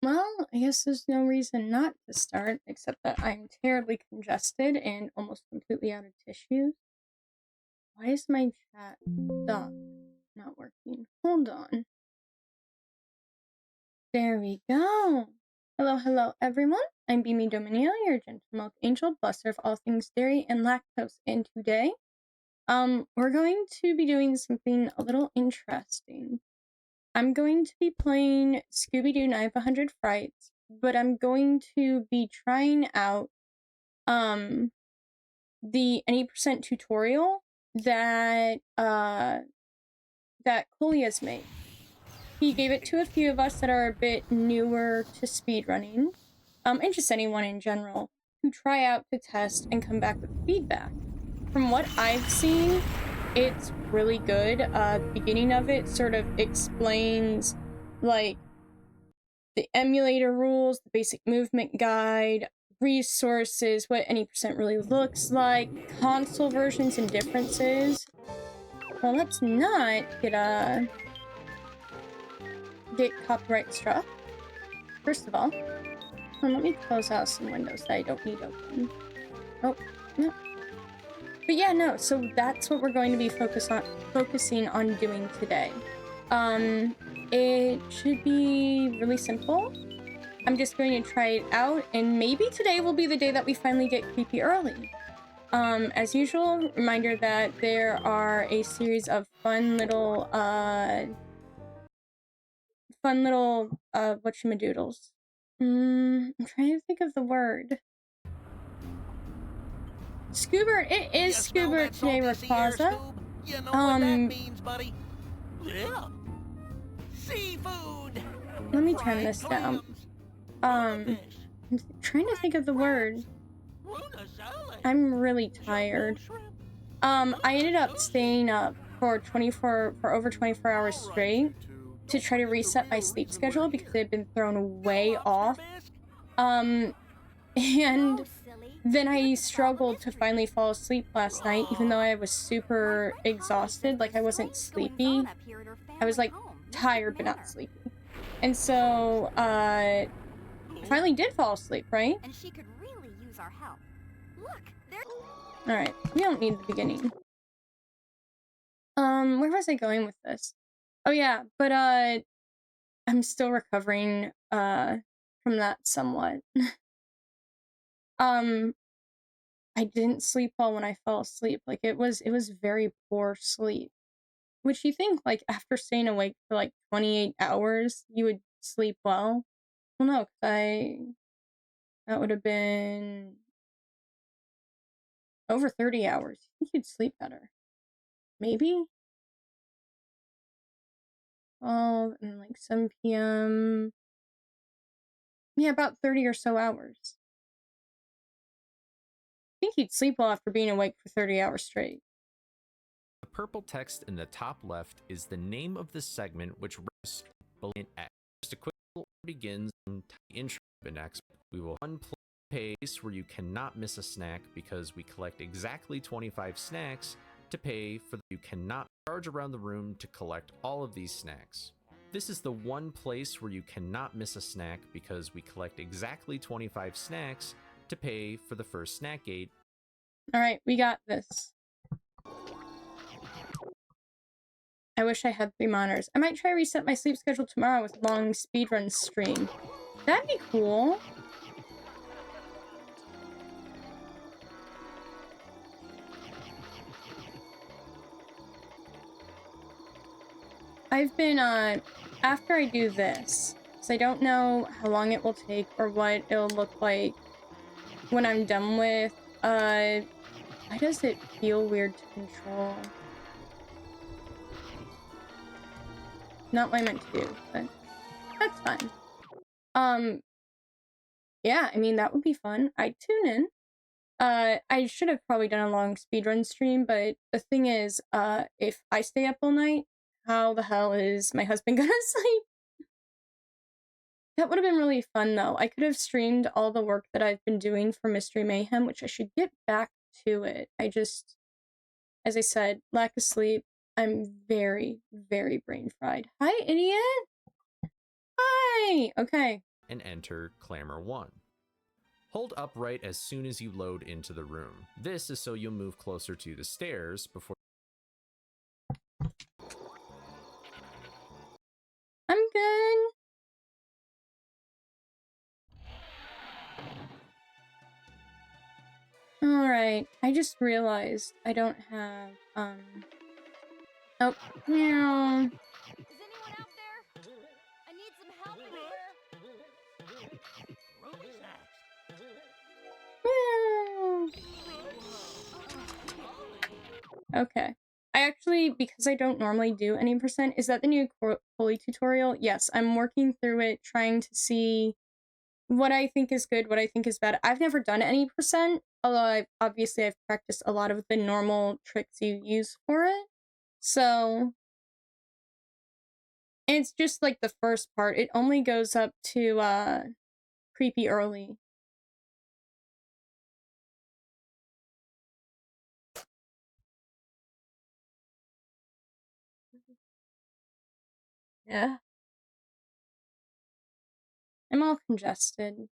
Well, I guess there's no reason not to start, except that I'm terribly congested and almost completely out of tissues. Why is my chat dock not working? Hold on. There we go. Hello, hello, everyone. I'm Beamy Dominio, your gentle milk angel, blesser of all things dairy and lactose. And today, we're going to be doing something a little interesting. I'm going to be playing Scooby-Doo and I have 100 Frights, but I'm going to be trying out, the any percent tutorial that, that Colia's made. He gave it to a few of us that are a bit newer to speedrunning, and just anyone in general, to try out to test and come back with feedback. From what I've seen, it's really good. The beginning of it sort of explains, like, the emulator rules, the basic movement guide, resources, what any percent really looks like, console versions and differences. Well, let's not get copyright struck. First of all, let me close out some windows that I don't need open. Oh, no. But yeah, no, so that's what we're going to be focusing on doing today. It should be really simple. I'm just going to try it out, and maybe today will be the day that we finally get creepy early. As usual, reminder that there are a series of fun little whatchamadoodles. I'm trying to think of the word. Scoobert, it is Scoobert today, Rayquaza. You know what that means, buddy? Yeah. Seafood. Let me turn this down. I'm trying to think of the word. I'm really tired. I ended up staying up for over 24 hours straight to try to reset my sleep schedule because it had been thrown way off. And then I struggled to finally fall asleep last night, even though I was super exhausted. Like, I wasn't sleepy. I was, like, tired but not sleepy. And so, I finally did fall asleep, right? And she could really use our help. Look, there. Alright, we don't need the beginning. Where was I going with this? Oh yeah, but, I'm still recovering, from that somewhat. I didn't sleep well when I fell asleep. Like, it was very poor sleep. Which you think, like, after staying awake for, like, 28 hours, you would sleep well? Well, no, because that would have been over 30 hours. I think you'd sleep better. Maybe? 12 and, like, 7 p.m. Yeah, about 30 or so hours. I think you'd sleep well after being awake for 30 hours straight. The purple text in the top left is the name of the segment which rests below X. Just a quick begins and intro next. We will unplay pace where you cannot miss a snack because we collect exactly 25 snacks to pay for you cannot charge around the room to collect all of these snacks. This is the one place where you cannot miss a snack because we collect exactly 25 snacks to pay for the first snack gate. Alright, we got this. I wish I had 3 monitors. I might try to reset my sleep schedule tomorrow with a long speedrun stream. That'd be cool. I've been, after I do this, because I don't know how long it will take or what it'll look like when I'm done with, why does it feel weird to control? Not what I meant to do, but that's fine. Yeah, I mean, that would be fun. I'd tune in. I should have probably done a long speedrun stream, but the thing is, if I stay up all night, how the hell is my husband gonna sleep? That would have been really fun, though. I could have streamed all the work that I've been doing for Mystery Mayhem, which I should get back to it. I just, as I said, lack of sleep. I'm very, very brain fried. Hi, idiot! Hi! Okay. and enter Clamor 1. Hold upright as soon as you load into the room. This is so you'll move closer to the stairs before. I'm good. Alright, I just realized I don't have, oh, meow. Is anyone out there? I need some help in here. Ruby snacks. Meow. Okay. I actually, because I don't normally do any percent, is that the new Coley tutorial? Yes, I'm working through it, trying to see what I think is good, what I think is bad. I've never done any percent, although I've practiced a lot of the normal tricks you use for it. So it's just like the first part. It only goes up to creepy early. Yeah. I'm all congested.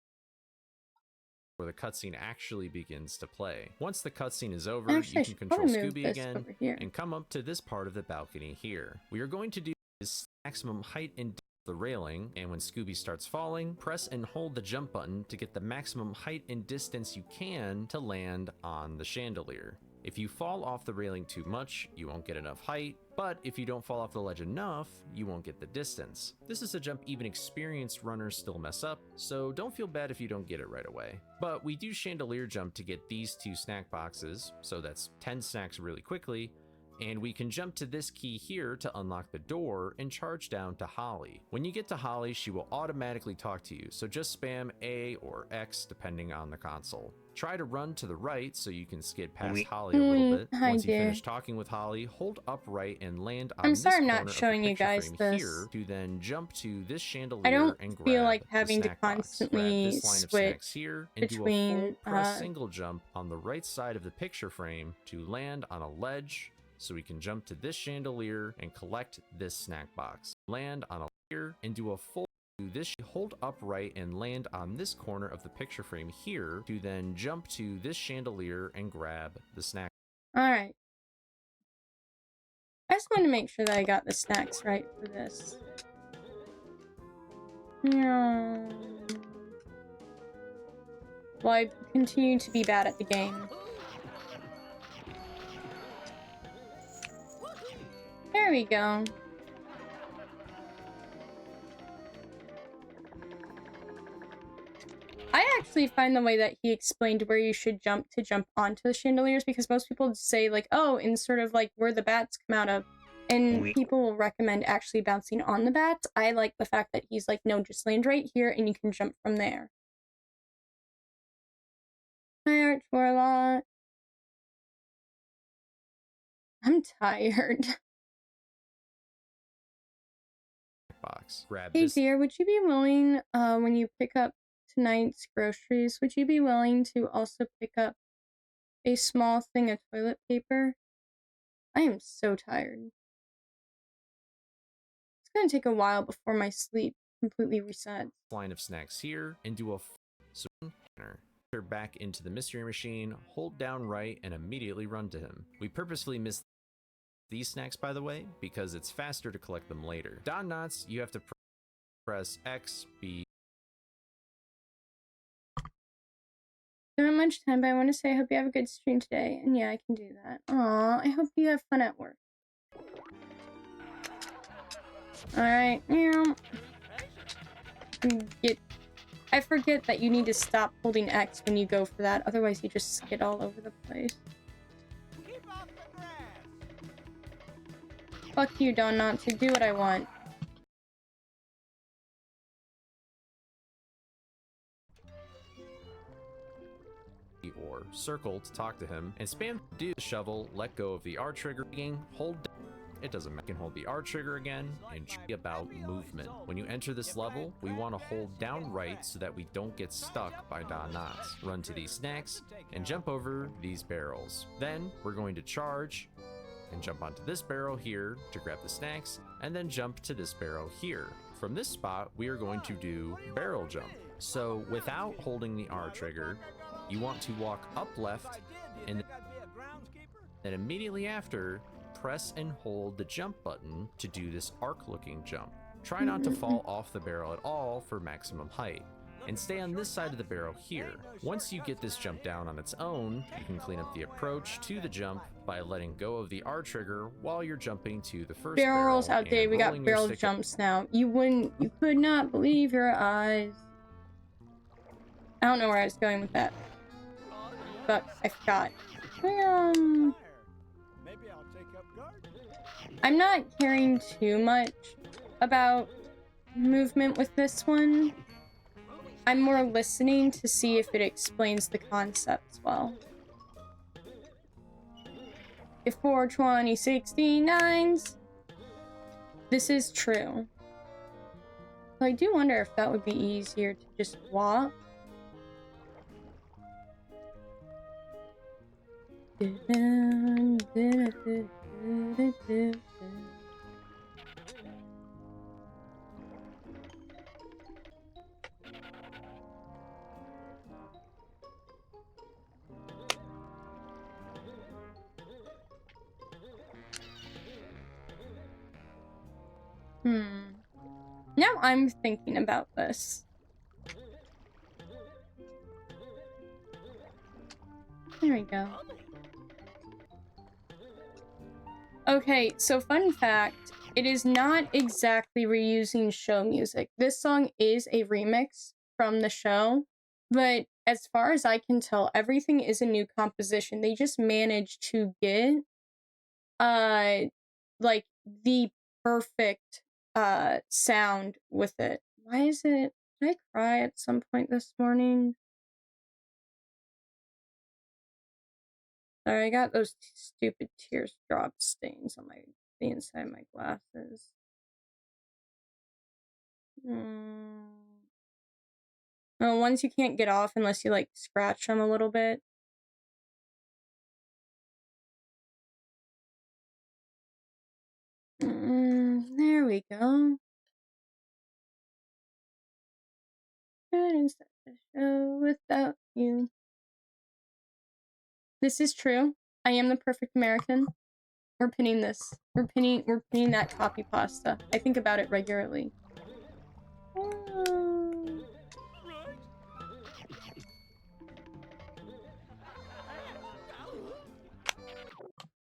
Where the cutscene actually begins to play. Once the cutscene is over, Actually, I you can should control probably move Scooby this again over here. and come up to this part of the balcony here. We are going to do is maximum height and depth of the railing, and when Scooby starts falling, press and hold the jump button to get the maximum height and distance you can to land on the chandelier. If you fall off the railing too much, you won't get enough height, but if you don't fall off the ledge enough, you won't get the distance. This is a jump even experienced runners still mess up, so don't feel bad if you don't get it right away. But we do chandelier jump to get these 2 snack boxes, so that's 10 snacks really quickly, and we can jump to this key here to unlock the door and charge down to Holly. When you get to Holly, she will automatically talk to you, so just spam A or X depending on the console. Try to run to the right so you can skid past Holly a little bit. Hi, Once you dear. finish talking with Holly, hold upright and land on I'm this sorry I'm corner not of the showing you picture guys frame this. here to then jump to this chandelier I don't and grab feel like the having to snack box. constantly Grab this line of switch snacks here and do a full between, press single jump on the right side of the picture frame to land on a ledge so we can jump to this chandelier and collect this snack box. Land on a layer and do a full do this, hold upright and land on this corner of the picture frame here to then jump to this chandelier and grab the snack. Alright. I just wanted to make sure that I got the snacks right for this. No. Well, I continue to be bad at the game. There we go. I actually find the way that he explained where you should jump to jump onto the chandeliers, because most people say like, oh, in sort of like where the bats come out of, and people will recommend actually bouncing on the bats. I like the fact that he's like, no, just land right here and you can jump from there. Hi, Arch Warlock. I'm tired. Box. Grab Hey this. dear, would you be willing, when you pick up tonight's groceries, would you be willing to also pick up a small thing of toilet paper? I am so tired. It's gonna take a while before my sleep completely resets. Line of snacks here and do a enter back into the mystery machine, hold down right, and immediately run to him. We purposefully missed these snacks, by the way, because it's faster to collect them later. Don Knotts, you have to press X, B. Don't have much time, but I want to say I hope you have a good stream today. And yeah, I can do that. Aw, I hope you have fun at work. Alright, meow. I forget that you need to stop holding X when you go for that, otherwise you just skid all over the place. Keep off the grass. Fuck you, Don Knotts, do what I want. Or circle to talk to him, and spam do the shovel, let go of the R trigger, hold down. It doesn't matter. You can hold the R trigger again and be about movement. When you enter this level, we want to hold down right so that we don't get stuck by Don Knotts. Run to these snacks and jump over these barrels. Then we're going to charge and jump onto this barrel here to grab the snacks, and then jump to this barrel here. From this spot, we are going to do barrel jump. So without holding the R trigger, you want to walk up left and then immediately after, press and hold the jump button to do this arc-looking jump. Try not to fall off the barrel at all for maximum height, and stay on this side of the barrel here. Once you get this jump down on its own, you can clean up the approach to the jump by letting go of the R trigger while you're jumping to the first barrel. Barrels outdated. We got barrel jumps now. You could not believe your eyes. I don't know where I was going with that, but I forgot. I'm not caring too much about movement with this one. I'm more listening to see if it explains the concepts well. If 420 69s, this is true. So I do wonder if that would be easier to just walk. Now I'm thinking about this. There we go. Okay, so fun fact, it is not exactly reusing show music. This song is a remix from the show, but as far as I can tell, everything is a new composition. They just managed to get like the perfect sound with it. Why is it? Did I cry at some point this morning? Sorry, I got those stupid teardrop stains on the inside of my glasses. Oh, ones you can't get off unless you like scratch them a little bit. There we go. Couldn't start the show without you. This is true. I am the perfect American. We're pinning this. We're pinning that copy pasta. I think about it regularly.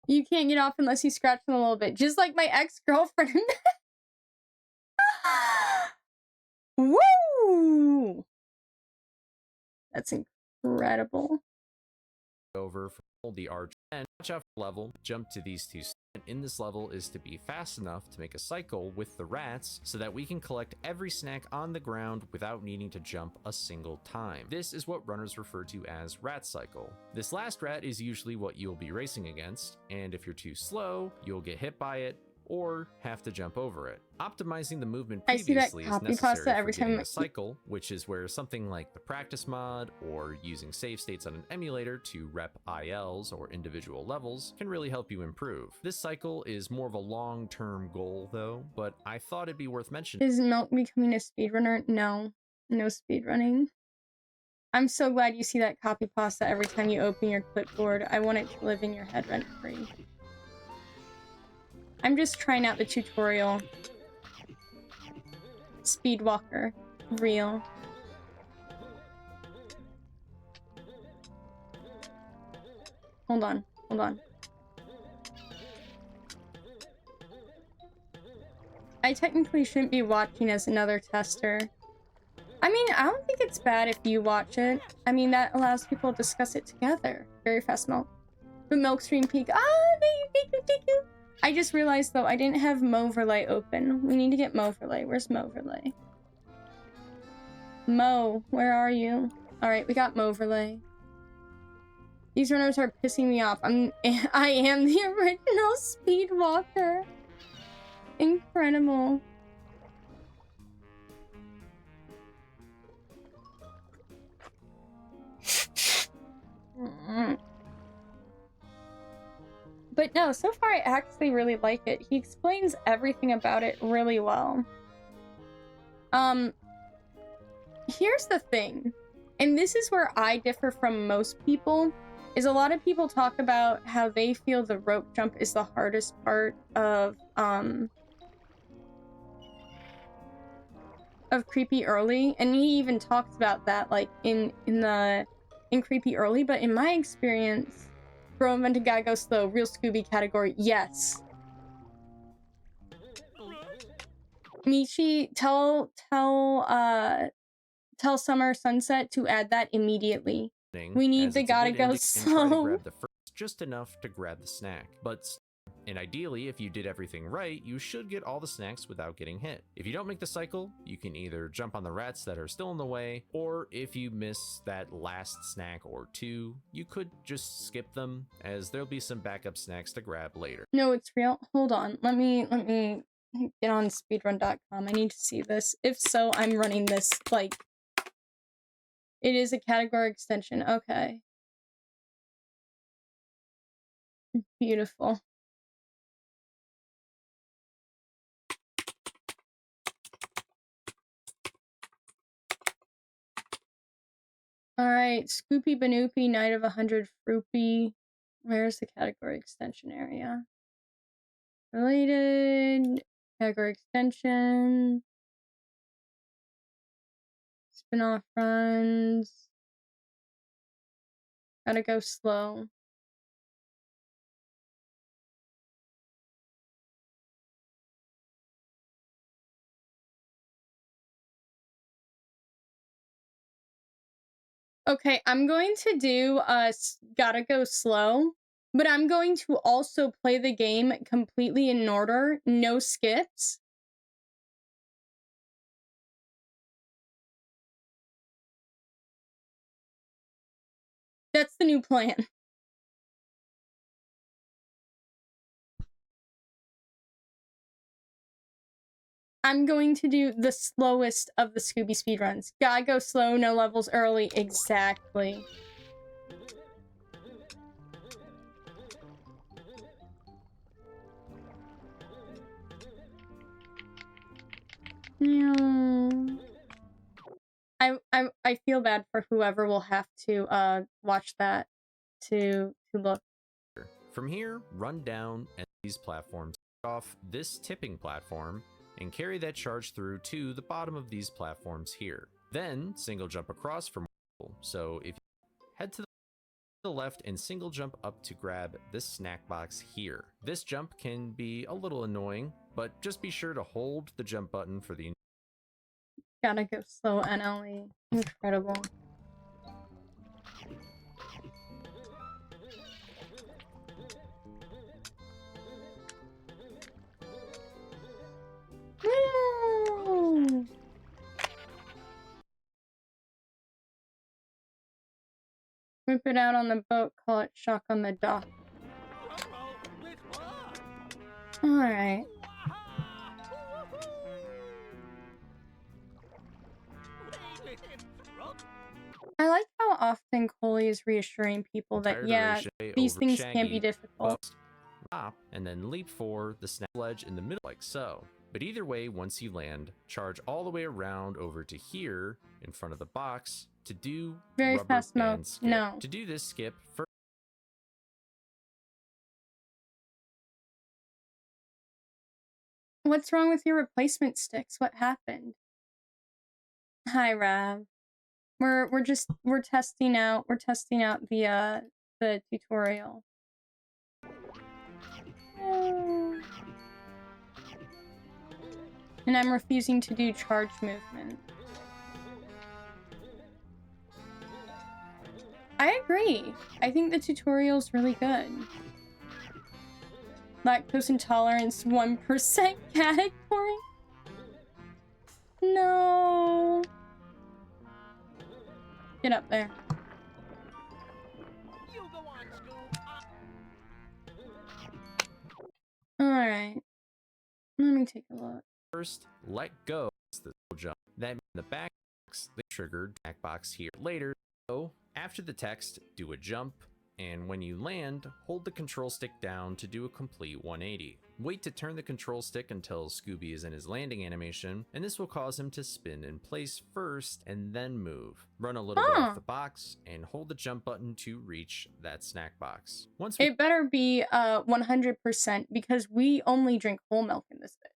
You can't get off unless you scratch them a little bit. Just like my ex-girlfriend. Woo! That's incredible. Over hold the R and watch out for level, jump to these two. In this level is to be fast enough to make a cycle with the rats so that we can collect every snack on the ground without needing to jump a single time. This is what runners refer to as rat cycle. This last rat is usually what you'll be racing against, and if you're too slow, you'll get hit by it or have to jump over it. Optimizing the movement previously is necessary every for getting time a cycle, which is where something like the practice mod or using save states on an emulator to rep ILs or individual levels can really help you improve. This cycle is more of a long-term goal though, but I thought it'd be worth mentioning. Is Milk becoming a speedrunner? No speedrunning. I'm so glad you see that copy pasta every time you open your clipboard. I want it to live in your head rent-free. I'm just trying out the tutorial. Speedwalker. Real. Hold on. I technically shouldn't be watching as another tester. I mean, I don't think it's bad if you watch it. I mean, that allows people to discuss it together. Very fast Milk. But Milk Stream Peak. Thank you. I just realized, though, I didn't have Moverlay open. We need to get Moverlay. Where's Moverlay? Mo, where are you? Alright, we got Moverlay. These runners are pissing me off. I am the original Speedwalker. Incredible. But no, so far I actually really like it. He explains everything about it really well. Here's the thing, and this is where I differ from most people, is a lot of people talk about how they feel the rope jump is the hardest part of Creepy Early, and he even talks about that, like, in Creepy Early, but in my experience, Bro Invented Gotta Go Slow, real Scooby category, yes. Michi, tell Summer Sunset to add that immediately. We need the gotta go slow. And try to grab the first just enough to grab the snack. And ideally, if you did everything right, you should get all the snacks without getting hit. If you don't make the cycle, you can either jump on the rats that are still in the way, or if you miss that last snack or two, you could just skip them, as there'll be some backup snacks to grab later. No, it's real. Hold on. Let me get on speedrun.com. I need to see this. If so, I'm running this, like, it is a category extension. Okay. Beautiful. Alright, Scoopy Banoopy, Night of 100 Froopy. Where's the category extension area? Related, category extension, spin-off runs, gotta go slow. Okay, I'm going to do gotta go slow, but I'm going to also play the game completely in order, no skips. That's the new plan. I'm going to do the slowest of the Scooby speedruns. Gotta go slow, no levels early. Exactly. I feel bad for whoever will have to watch that to look. From here, run down and these platforms off this tipping platform and carry that charge through to the bottom of these platforms here. Then single jump across from. So if you head to the left and single jump up to grab this snack box here. This jump can be a little annoying, but just be sure to hold the jump button for the. Gotta go slow, NLE. Incredible. Woo! Whip it out on the boat, call it shock on the dock. Alright. I like how often Coley is reassuring people that, yeah, these things can be difficult. And then leap for the snap ledge in the middle like so. But either way, once you land, charge all the way around over to here in front of the box to do very rubber fast band mode. skip. No. To do this skip, first. What's wrong with your replacement sticks? What happened? Hi, Rav. We're testing out the tutorial. And I'm refusing to do charge movement. I agree. I think the tutorial's really good. Lactose intolerance 1% category? No. Get up there. Alright. Let me take a look. First, let go. The jump. Then the back box, the triggered back box here. Later, so after the text, do a jump, and when you land, hold the control stick down to do a complete 180. Wait to turn the control stick until Scooby is in his landing animation, and this will cause him to spin in place first and then move. Run a little bit off the box and hold the jump button to reach that snack box. It better be 100% because we only drink whole milk in this bit.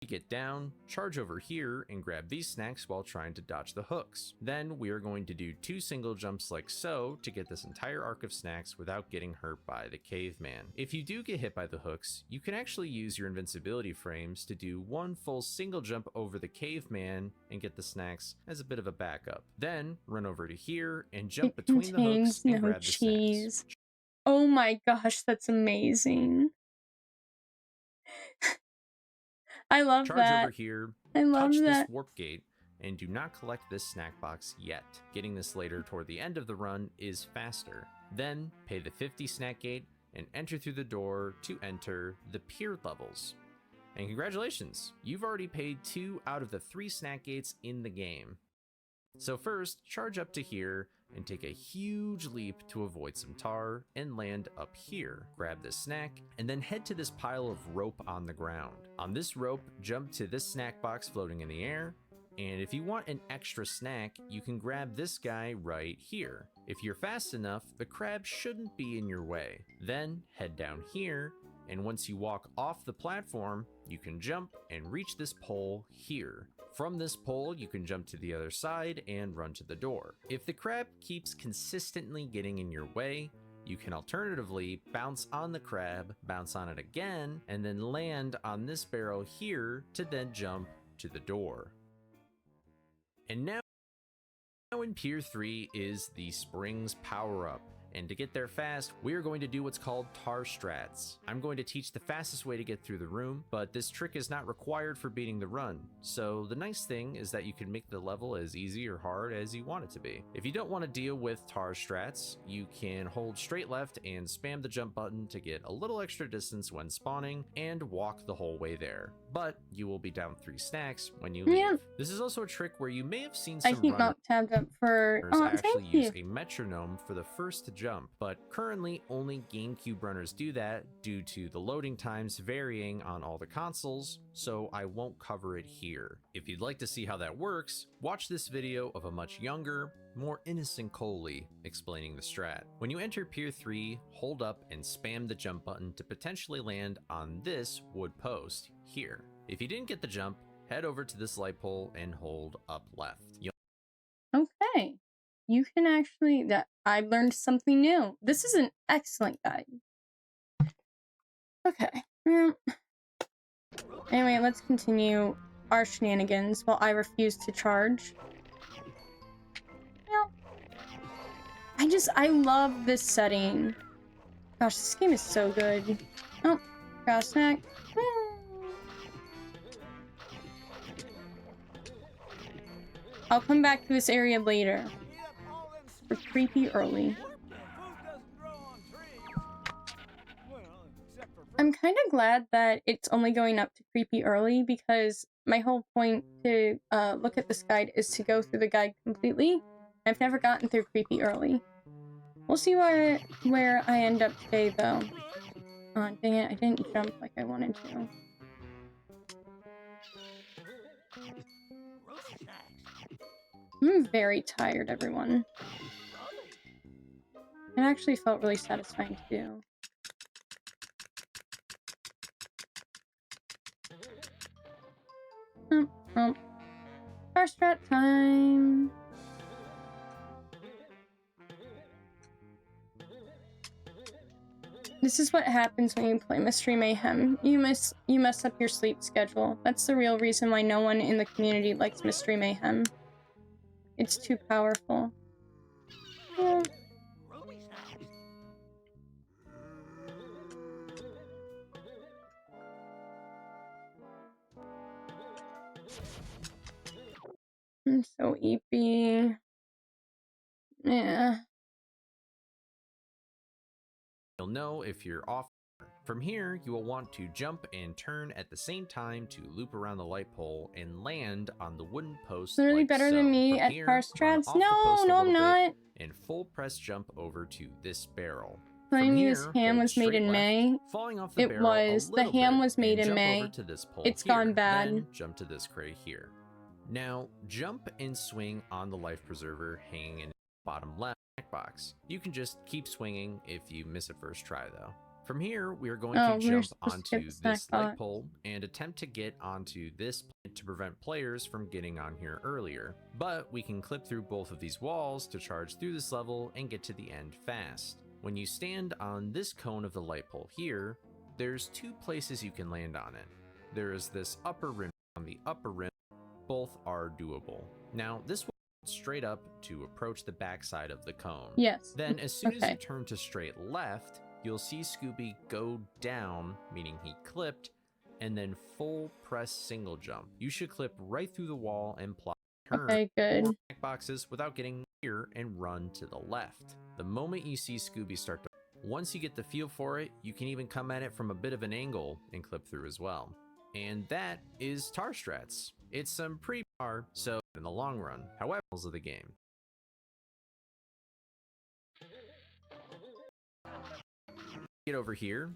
Get down, charge over here, and grab these snacks while trying to dodge the hooks. Then we are going to do 2 single jumps like so to get this entire arc of snacks without getting hurt by the caveman. If you do get hit by the hooks, you can actually use your invincibility frames to do 1 full single jump over the caveman and get the snacks as a bit of a backup. Then run over to here and jump between the hooks and grab the snacks. Oh my gosh, that's amazing. I love Charge that. over here, I love touch that. this warp gate, and do not collect this snack box yet. Getting this later toward the end of the run is faster. Then pay the 50 snack gate and enter through the door to enter the pier levels. And congratulations, you've already paid 2 out of the 3 snack gates in the game. So first, charge up to here and take a huge leap to avoid some tar and land up here. Grab this snack and then head to this pile of rope on the ground. On this rope, jump to this snack box floating in the air. And if you want an extra snack, you can grab this guy right here. If you're fast enough, the crab shouldn't be in your way. Then head down here, and once you walk off the platform, you can jump and reach this pole here. From this pole, you can jump to the other side and run to the door. If the crab keeps consistently getting in your way, you can alternatively bounce on the crab, bounce on it again, and then land on this barrel here to then jump to the door. And now in Pier 3 is the Springs power-up. And to get there fast, we are going to do what's called tar strats. I'm going to teach the fastest way to get through the room, but this trick is not required for beating the run. So the nice thing is that you can make the level as easy or hard as you want it to be. If you don't want to deal with tar strats, you can hold straight left and spam the jump button to get a little extra distance when spawning and walk the whole way there. But you will be down 3 snacks when you leave. Yeah. This is also a trick where you may have seen some I keep not tabbed up for actually use you. a metronome for the first jump, but currently only GameCube runners do that due to the loading times varying on all the consoles, so I won't cover it here. If you'd like to see how that works, watch this video of a much younger, more innocent Coley explaining the strat. When you enter Pier 3, hold up and spam the jump button to potentially land on this wood post here. If you didn't get the jump, head over to this light pole and hold up left. Okay. You can actually, I've learned something new. This is an excellent guide. Okay. Anyway, let's continue our shenanigans while I refuse to charge. I love this setting. Gosh, this game is so good. Oh, got a snack. I'll come back to this area later. For creepy early. I'm kind of glad that it's only going up to creepy early because my whole point to look at this guide is to go through the guide completely. I've never gotten through creepy early. We'll see where I end up today, though. Oh, dang it, I didn't jump like I wanted to. I'm very tired, everyone. It actually felt really satisfying to do. Tar strat time! This is what happens when you play Mystery Mayhem. You mess up your sleep schedule. That's the real reason why no one in the community likes Mystery Mayhem. It's too powerful. Yeah. I'm so eepy. Yeah. You'll know if you're off. From here, you will want to jump and turn at the same time to loop around the light pole and land on the wooden post. Clearly like better so. than me From at here, car run strats. off the No, post a no, I'm little bit not. and full press jump over to this barrel. Telling From me here, this ham hold was made straight in left, May. falling off the It barrel was. a The little ham bit, was made and in jump May. over to this pole It's here. gone bad. Then jump to this crate here. Now, jump and swing on the life preserver hanging in the bottom left box. You can just keep swinging if you miss it first try though. From here, we are going to jump onto this light pole and attempt to get onto this plant to prevent players from getting on here earlier. But we can clip through both of these walls to charge through this level and get to the end fast. When you stand on this cone of the light pole here, there's two places you can land on it. There is this upper rim on the upper rim. Both are doable. Now, this will straight up to approach the backside of the cone. Yes. Then as soon as you turn to straight left, you'll see Scooby go down, meaning he clipped, and then full press single jump. You should clip right through the wall and plot turn or back boxes without getting here and run to the left. The moment you see Scooby start to, once you get the feel for it, you can even come at it from a bit of an angle and clip through as well. And that is tar strats. It's some pretty tar, so in the long run, however, of the game. Get over here,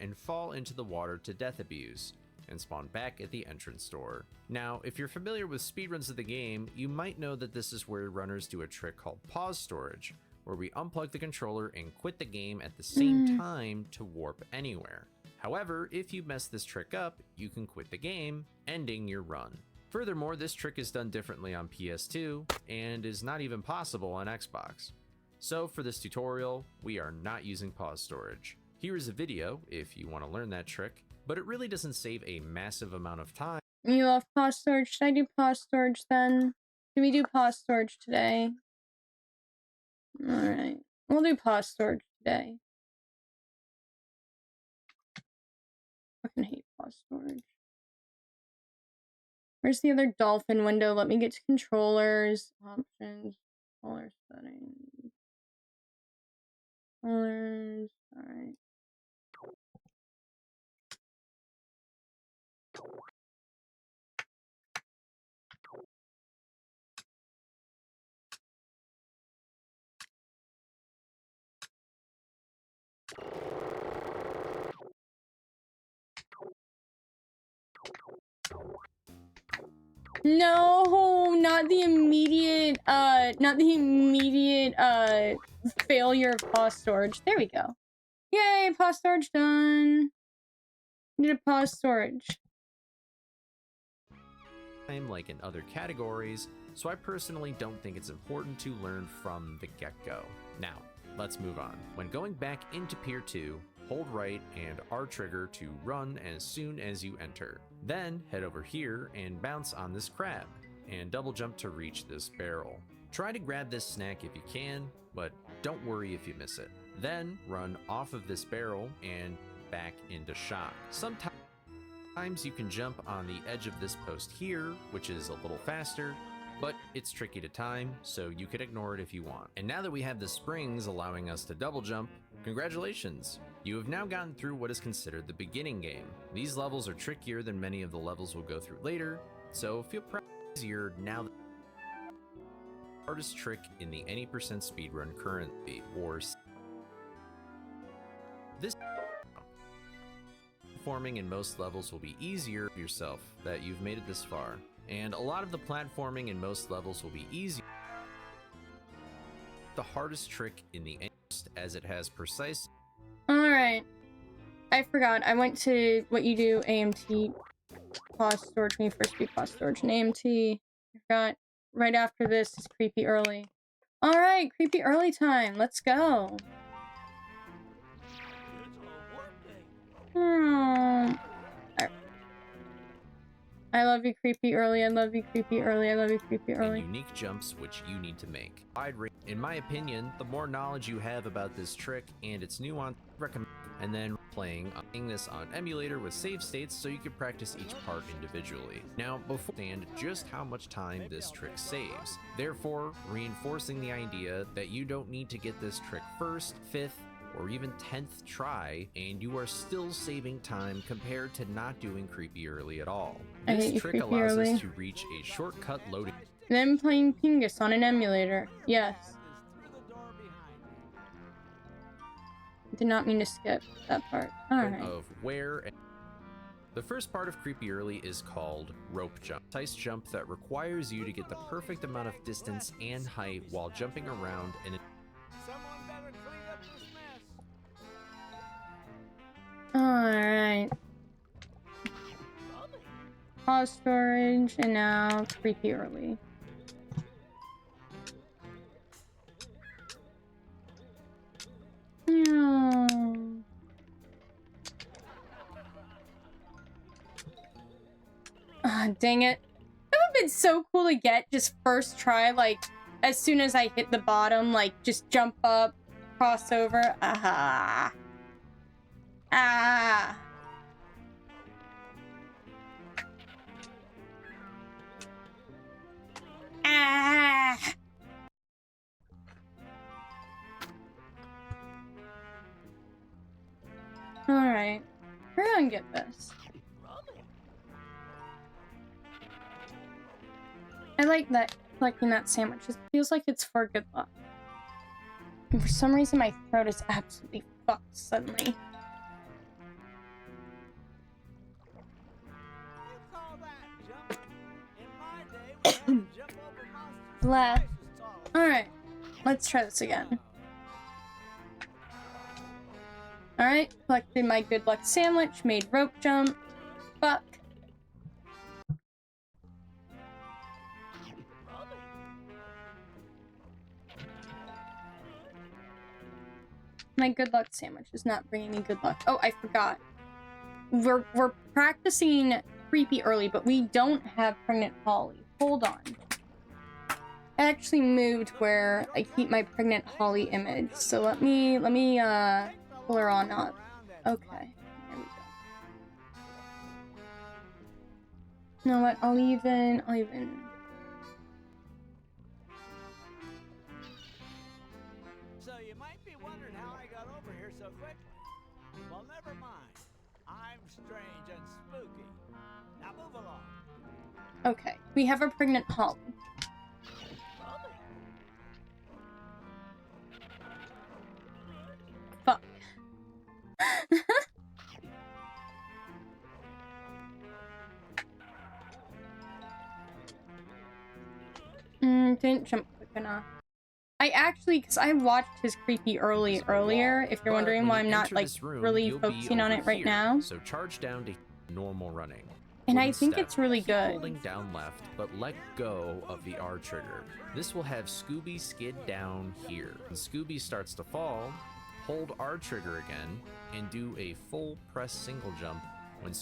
and fall into the water to death abuse, and spawn back at the entrance door. Now, if you're familiar with speedruns of the game, you might know that this is where runners do a trick called pause storage, where we unplug the controller and quit the game at the same time to warp anywhere. However, if you mess this trick up, you can quit the game, ending your run. Furthermore, this trick is done differently on PS2, and is not even possible on Xbox. So for this tutorial, we are not using pause storage. Here is a video if you want to learn that trick, but it really doesn't save a massive amount of time. You love pause storage. Should I do pause storage then? Can we do pause storage today? Alright. We'll do pause storage today. I fucking hate pause storage. Where's the other dolphin window? Let me get to controllers. Options. Controller settings. Controllers. Alright. No, not the immediate failure of pause storage. There we go. Yay, pause storage done. Need a pause storage. Like in other categories, so I personally don't think it's important to learn from the get-go. Now, let's move on. When going back into Pier 2, hold right and R trigger to run as soon as you enter. Then head over here and bounce on this crab, and double jump to reach this barrel. Try to grab this snack if you can, but don't worry if you miss it. Then run off of this barrel and back into shock. Sometimes you can jump on the edge of this post here, which is a little faster, but it's tricky to time, so you could ignore it if you want. And now that we have the springs allowing us to double jump, congratulations! You have now gotten through what is considered the beginning game. These levels are trickier than many of the levels we'll go through later, so feel easier now. The hardest trick in the any % speedrun currently, or this platforming in most levels will be easier for yourself that you've made it this far, and a lot of the platforming in most levels will be easier. The hardest trick in the end, as it has precise. Alright. I forgot. I went to what you do, AMT pause storage when you first do pause storage. And AMT, I forgot. Right after this is creepy early. Alright, creepy early time. Let's go. I love you, creepy early. I love you, creepy early. I love you, creepy early. And unique jumps which you need to make. In my opinion, the more knowledge you have about this trick and its nuance, recommend, and then playing this on emulator with save states so you can practice each part individually. Now, before understand just how much time this trick saves, therefore reinforcing the idea that you don't need to get this trick first, fifth, or even 10th try, and you are still saving time compared to not doing creepy early at all. I hate This you, trick creepy allows early. us to reach a shortcut loading Then playing Pingus on an emulator. Yes. Did not mean to skip that part. Alright. of where. The first part of Creepy Early is called Rope Jump. A precise jump that requires you to get the perfect amount of distance and height while jumping around in a Someone better clean up this mess. Alright. Pause storage, and now Creepy Early. Ah, dang it. That would have been so cool to get just first try, like, as soon as I hit the bottom, like, just jump up, cross over. Ah. Ah. Ah. Alright. We're gonna get this. I like that collecting that sandwich. It feels like it's for good luck. And for some reason my throat is absolutely fucked suddenly. You call that jumping? In my day, we had to jump over monsters Blah. twice as tall. Alright. Let's try this again. Alright. Collected my good luck sandwich. Made rope jump. Fuck. My good luck sandwich is not bringing me good luck. Oh, I forgot. We're practicing Creepy Early, but we don't have Pregnant Holly. Hold on. I actually moved where I keep my Pregnant Holly image. So let me pull her on up. Okay. There we go. You know what? I'll even So you might be wondering how I got over here so quickly. Well, never mind. I'm strange and spooky. Now move along. Okay. We have a Pregnant Holly. Fuck. Didn't jump quick enough. I actually, because I watched his Creepy Early earlier, if you're But wondering when why you I'm not, enter like, this room, really you'll be focusing on over it right here. now. So charge down to normal running. And I Wooden think step. it's really Keep good. Holding down left, but let go of the R trigger. This will have Scooby skid down here. When Scooby starts to fall, hold R trigger again, and do a full press single jump when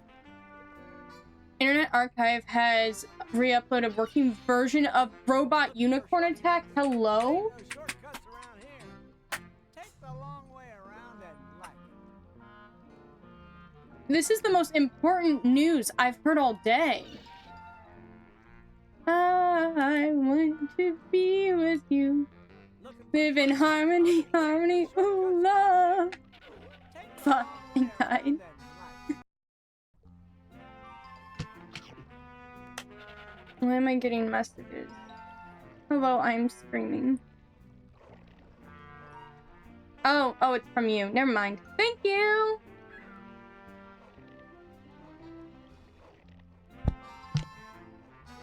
Internet Archive has re-uploaded a working version of Robot Unicorn Attack. Hello? No shortcuts around here. Take the long way around and like it. This is the most important news I've heard all day. I want to be with you. Live in harmony, harmony, ooh, love. Fuck, I died. Why am I getting messages? Hello, I'm screaming. Oh, it's from you. Never mind. Thank you!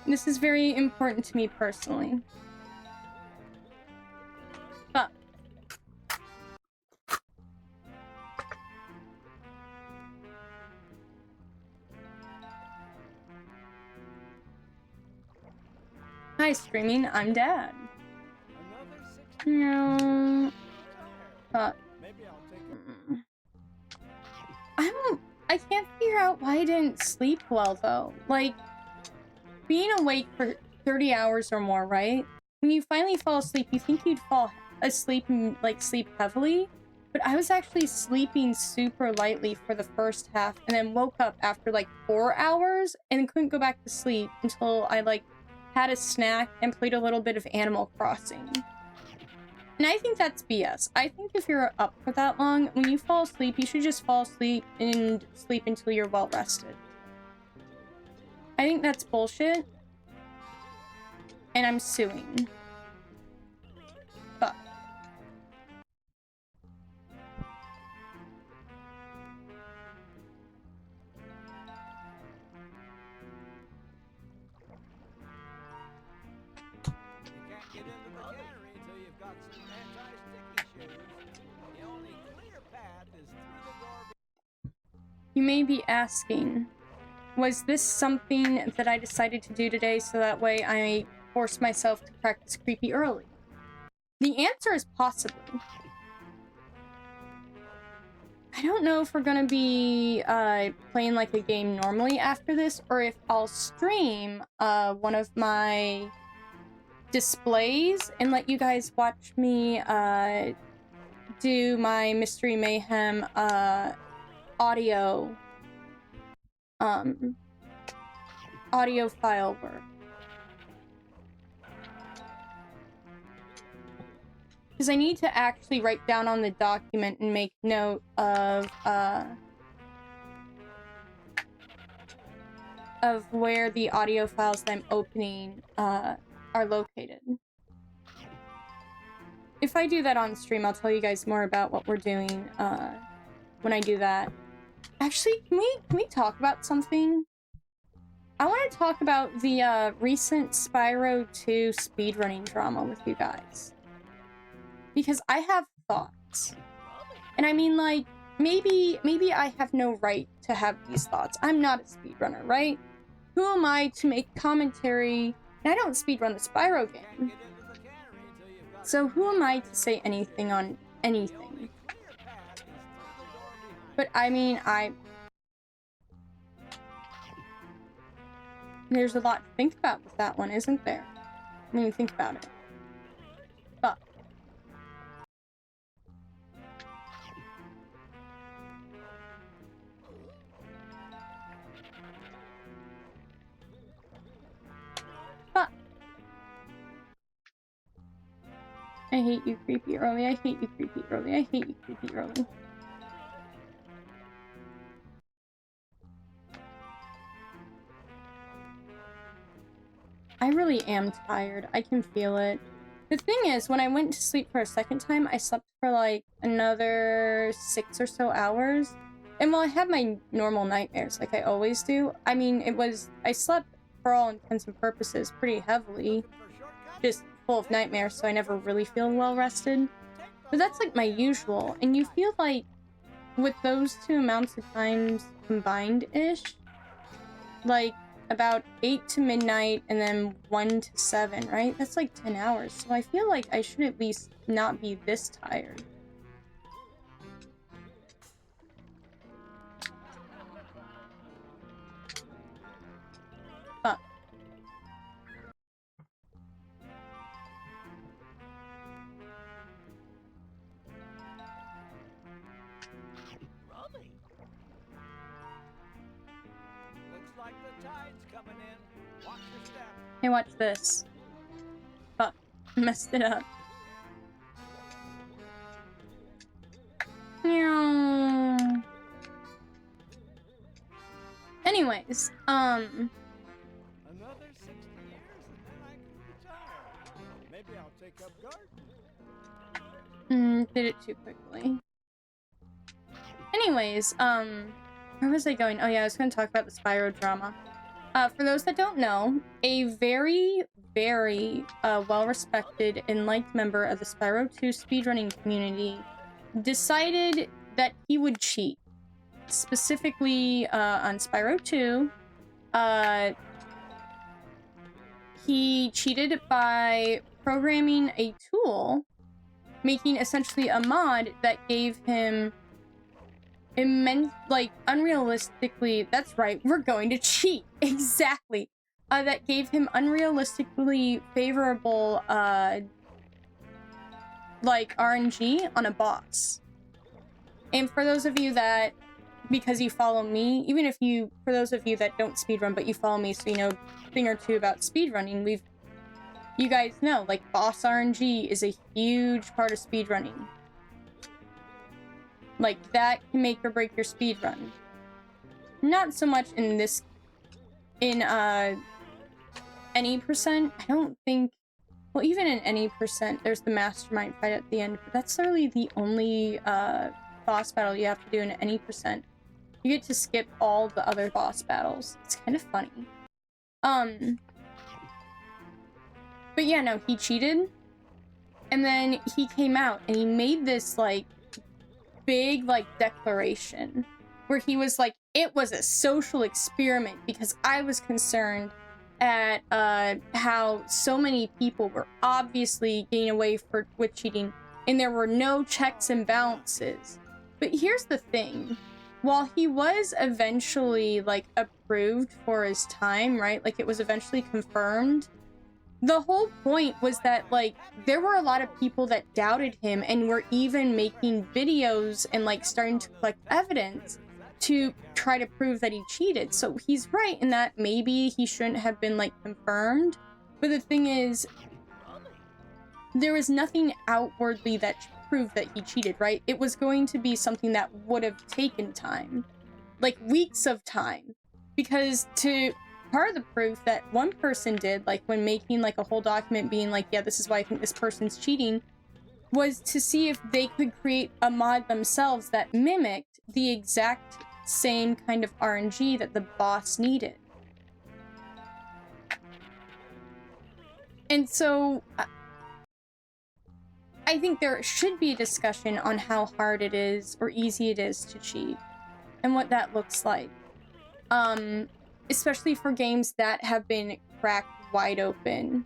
This is very important to me personally. Fuck. Hi, screaming. I'm Dad. No. Fuck. Maybe I'll take it. I can't figure out why I didn't sleep well though. Like, being awake for 30 hours or more, right? When you finally fall asleep, you think you'd fall asleep and like sleep heavily, but I was actually sleeping super lightly for the first half and then woke up after like 4 hours and couldn't go back to sleep until I like had a snack and played a little bit of Animal Crossing. And I think that's BS. I think if you're up for that long, when you fall asleep, you should just fall asleep and sleep until you're well rested. I think that's bullshit. And I'm suing. Fuck. You may be asking, was this something that I decided to do today so that way I force myself to practice creepy early? The answer is possibly. I don't know if we're gonna be playing like a game normally after this, or if I'll stream one of my displays and let you guys watch me do my Mystery Mayhem audio file work. Because I need to actually write down on the document and make note of where the audio files that I'm opening are located. If I do that on stream, I'll tell you guys more about what we're doing when I do that. Actually, can we talk about something? I want to talk about the recent Spyro 2 speedrunning drama with you guys. Because I have thoughts. And I mean, like, maybe I have no right to have these thoughts. I'm not a speedrunner, right? Who am I to make commentary? And I don't speedrun the Spyro game. So who am I to say anything on anything? But I mean, there's a lot to think about with that one, isn't there? When you think about it. But I hate you, creepy early. I hate you, creepy early. I hate you, creepy early. I really am tired. I can feel it. The thing is, when I went to sleep for a second time, I slept for like another 6 or so hours. And while I had my normal nightmares, like I always do, I mean, I slept for all intents and purposes pretty heavily. Just full of nightmares, so I never really feel well rested. But that's like my usual. And you feel like with those two amounts of times combined-ish, like about 8 to midnight and then 1 to 7, right? That's like 10 hours. So I feel like I should at least not be this tired. But Looks like the tide's coming in. Watch your step. hey, watch this. Fuck. Messed it up. Meow. Anyways, Another 60 years and then I can retire. Maybe I'll take up gardening. did it too quickly. Anyways, where was I going? Oh yeah, I was going to talk about the Spyro drama. For those that don't know, a very, very well-respected and liked member of the Spyro 2 speedrunning community decided that he would cheat. Specifically, on Spyro 2, he cheated by programming a tool, making essentially a mod that gave him unrealistically, that's right, we're going to cheat, exactly, that gave him unrealistically favorable, like, RNG on a boss. And for those of you that, because you follow me, even if you, for those of you that don't speedrun, but you follow me so you know a thing or two about speedrunning, you guys know, like, boss RNG is a huge part of speedrunning. Like, that can make or break your speedrun. Not so much in this, in, any percent. I don't think, well, even in any percent, there's the mastermind fight at the end, but that's literally the only, boss battle you have to do in any percent. You get to skip all the other boss battles. It's kind of funny. But yeah, no, he cheated. And then he came out and he made this, like, big, like, declaration where he was like, it was a social experiment because I was concerned at how so many people were obviously getting away with cheating and there were no checks and balances. But here's the thing. While he was eventually, like, approved for his time, right? Like, it was eventually confirmed. The whole point was that, like, there were a lot of people that doubted him and were even making videos and, like, starting to collect evidence to try to prove that he cheated. So he's right in that maybe he shouldn't have been, like, confirmed. But the thing is, there was nothing outwardly that proved that he cheated, right? It was going to be something that would have taken time. Like, weeks of time. Because part of the proof that one person did, like, when making, like, a whole document being like, yeah, this is why I think this person's cheating, was to see if they could create a mod themselves that mimicked the exact same kind of RNG that the boss needed. And so I think there should be a discussion on how hard it is or easy it is to cheat and what that looks like. Especially for games that have been cracked wide open,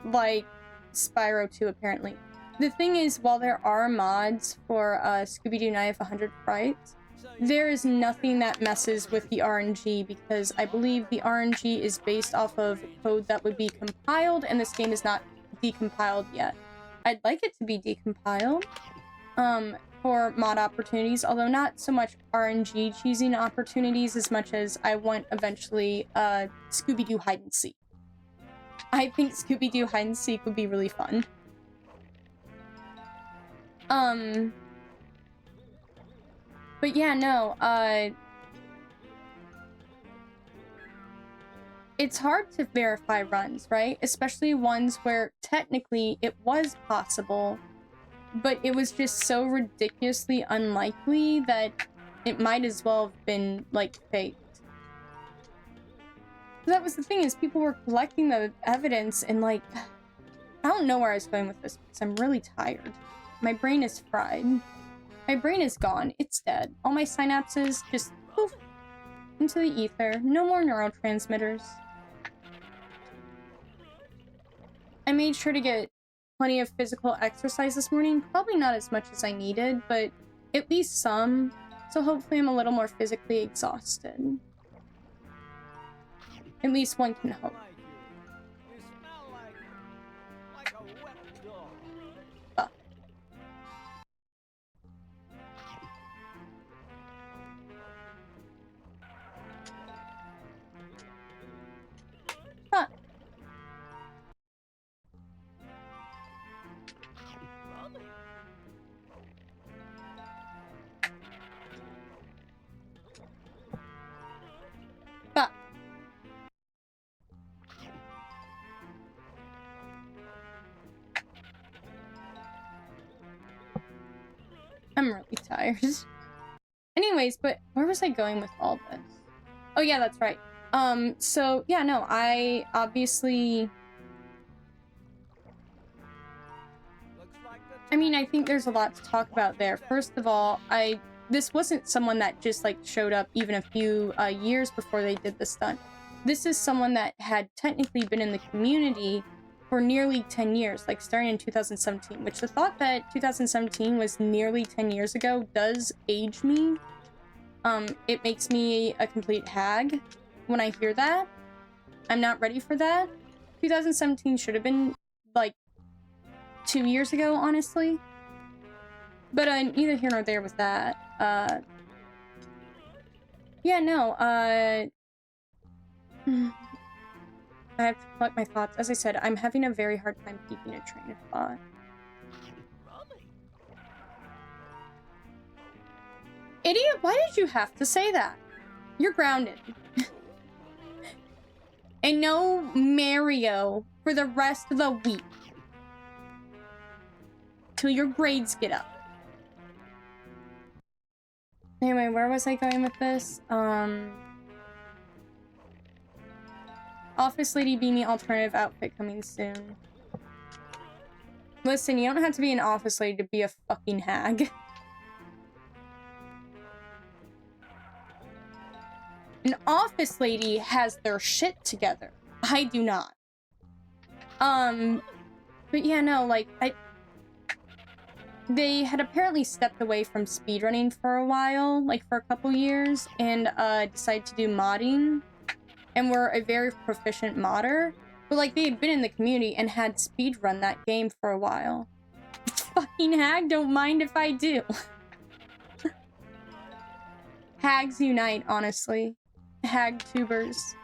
like Spyro 2 apparently. The thing is, while there are mods for Scooby-Doo Night of 100 Frights, there is nothing that messes with the RNG because I believe the RNG is based off of code that would be compiled and this game is not decompiled yet. I'd like it to be decompiled for mod opportunities, although not so much RNG cheesing opportunities as much as I want eventually Scooby-Doo hide and seek. I think Scooby-Doo hide and seek would be really fun. But yeah, no, it's hard to verify runs, right? Especially ones where technically it was possible, but it was just so ridiculously unlikely that it might as well have been, like, faked. That was the thing, is people were collecting the evidence and, like, I don't know where I was going with this because I'm really tired. My brain is fried. My brain is gone. It's dead. All my synapses just poof into the ether. No more neurotransmitters. I made sure to get plenty of physical exercise this morning. Probably not as much as I needed, but at least some. So hopefully I'm a little more physically exhausted. At least one can hope. You smell like a wet dog. Huh. Huh. I'm really tired. Anyways, but where was I going with all this? Oh yeah, that's right. So yeah, no, I obviously... I mean, I think there's a lot to talk about there. First of all, this wasn't someone that just, like, showed up even a few years before they did the stunt. This is someone that had technically been in the community for nearly 10 years, like starting in 2017, which the thought that 2017 was nearly 10 years ago does age me. It makes me a complete hag when I hear that. I'm not ready for that. 2017 should have been, like, 2 years ago, honestly. But neither here nor there with that. Yeah, no, I have to collect my thoughts. As I said, I'm having a very hard time keeping a train of thought. Idiot, why did you have to say that? You're grounded. And no Mario for the rest of the week. Till your grades get up. Anyway, where was I going with this? Office Lady Beanie alternative outfit coming soon. Listen, you don't have to be an office lady to be a fucking hag. An office lady has their shit together. I do not. But yeah, no, like, they had apparently stepped away from speedrunning for a while, like for a couple years, and decided to do modding, and were a very proficient modder. But like, they had been in the community and had speedrun that game for a while. Fucking hag, don't mind if I do. Hags unite, honestly. Hag tubers.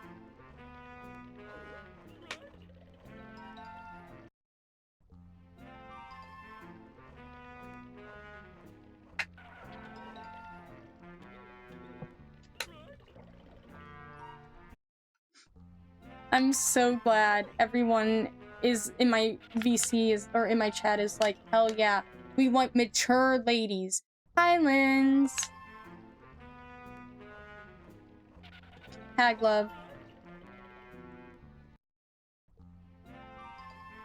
I'm so glad everyone is in my VC or in my chat is like, hell yeah, we want mature ladies. Highlands. Hag love.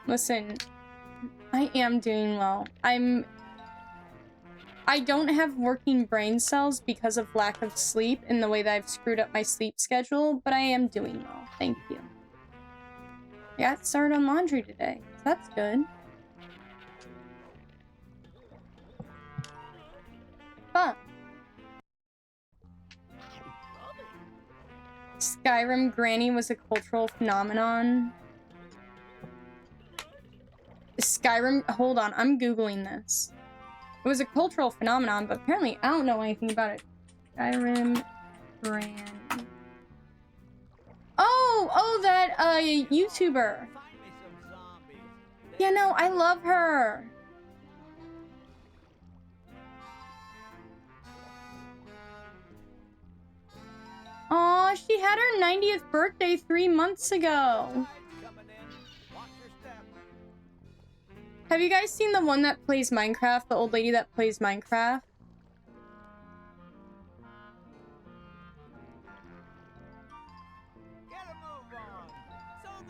Listen, I am doing well. I don't have working brain cells because of lack of sleep in the way that I've screwed up my sleep schedule, but I am doing well. Thank you. I got started on laundry today, so that's good. Fun. Skyrim Granny was a cultural phenomenon. Skyrim, hold on, I'm Googling this. It was a cultural phenomenon, but apparently I don't know anything about it. Skyrim Granny. Oh, that, YouTuber. Yeah, no, I love her. Aw, she had her 90th birthday 3 months ago. Have you guys seen the one that plays Minecraft? The old lady that plays Minecraft?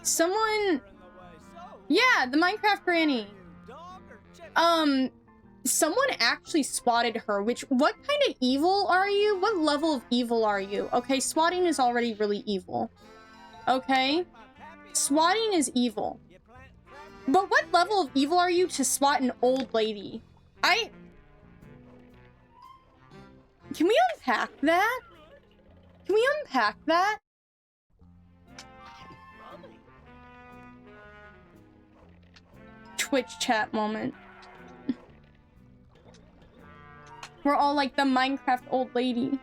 Someone... Yeah, the Minecraft granny. Someone actually swatted her, which, what kind of evil are you? What level of evil are you? Okay, swatting is already really evil. Okay? Swatting is evil. But what level of evil are you to swat an old lady? Can we unpack that? Can we unpack that? Twitch chat moment. We're all like the Minecraft old lady.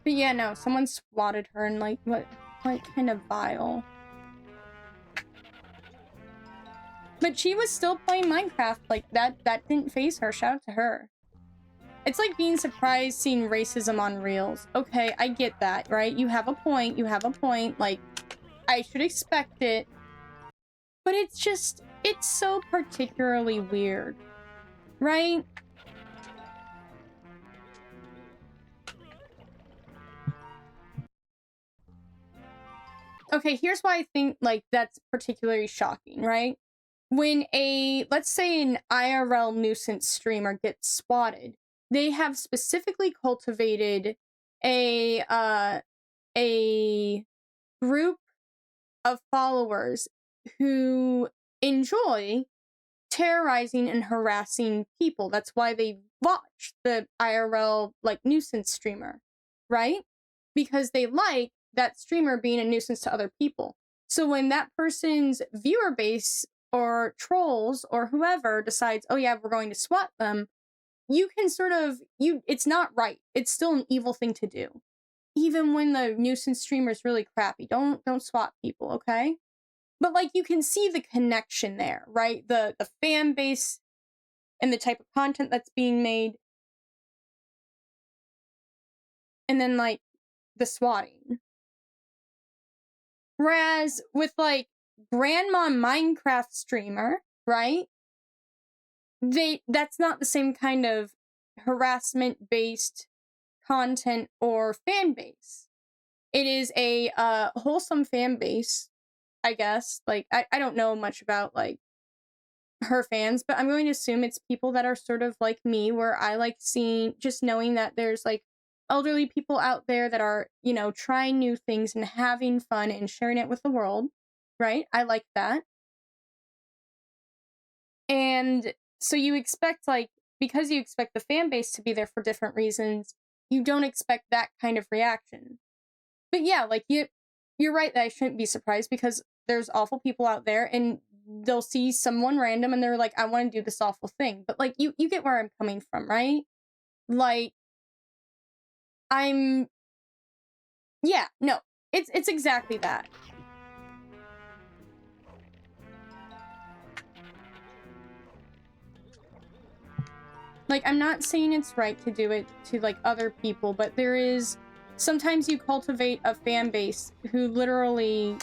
But yeah, no, someone swatted her and like, what kind of vile. But she was still playing Minecraft, like that didn't faze her, shout out to her. It's like being surprised seeing racism on Reels. Okay, I get that, right? You have a point, like, I should expect it. But it's just, it's so particularly weird, right? Okay, here's why I think, like, that's particularly shocking, right? When let's say an IRL nuisance streamer gets swatted, they have specifically cultivated a group of followers who enjoy terrorizing and harassing people. That's why they watch the IRL, like, nuisance streamer, right? Because they like that streamer being a nuisance to other people. So when that person's viewer base or trolls or whoever decides, oh yeah, we're going to swat them, you can sort of, it's not right. It's still an evil thing to do. Even when the nuisance streamer is really crappy. Don't swat people, okay? But, like, you can see the connection there, right? The fan base and the type of content that's being made. And then, like, the swatting. Whereas with, like, Grandma Minecraft streamer, right? That's not the same kind of harassment-based content or fan base. It is a wholesome fan base, I guess. Like, I don't know much about, like, her fans, but I'm going to assume it's people that are sort of like me, where I like just knowing that there's, like, elderly people out there that are, you know, trying new things and having fun and sharing it with the world, right? I like that. And so you expect, like, because you expect the fan base to be there for different reasons, you don't expect that kind of reaction. But yeah, like, you're right that I shouldn't be surprised, because there's awful people out there, and they'll see someone random and they're like, I want to do this awful thing. But, like, you get where I'm coming from, right? Like, yeah, no, it's exactly that. Like, I'm not saying it's right to do it to, like, other people, but there is, sometimes you cultivate a fan base who literally,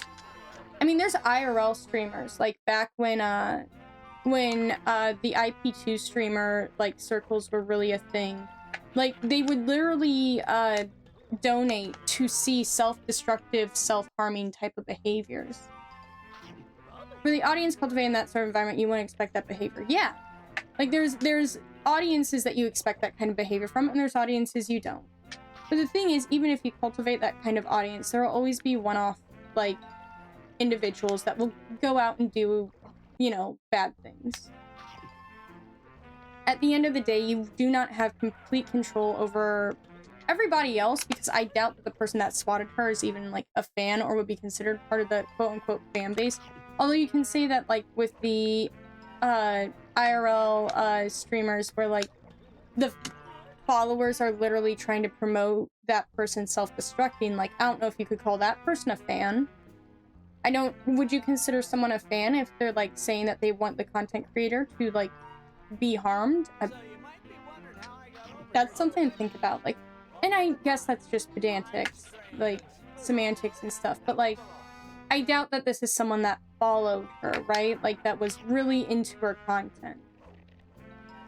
I mean, there's IRL streamers, like, back when the IP2 streamer, like, circles were really a thing. Like, they would literally, donate to see self-destructive, self-harming type of behaviors. For the audience cultivating that sort of environment, you wouldn't expect that behavior. Yeah. Like, there's audiences that you expect that kind of behavior from, and there's audiences you don't. But the thing is, even if you cultivate that kind of audience, there will always be one-off, like, individuals that will go out and do, you know, bad things. At the end of the day, you do not have complete control over everybody else, because I doubt that the person that swatted her is even, like, a fan or would be considered part of the quote-unquote fan base. Although you can say that, like, with the IRL streamers, where, like, the followers are literally trying to promote that person self-destructing, like, I don't know if you could call that person a fan. Would you consider someone a fan if they're, like, saying that they want the content creator to, like, be harmed? That's something to think about, like, and I guess that's just pedantics, like, semantics and stuff, but, like, I doubt that this is someone that followed her, right? Like, that was really into her content.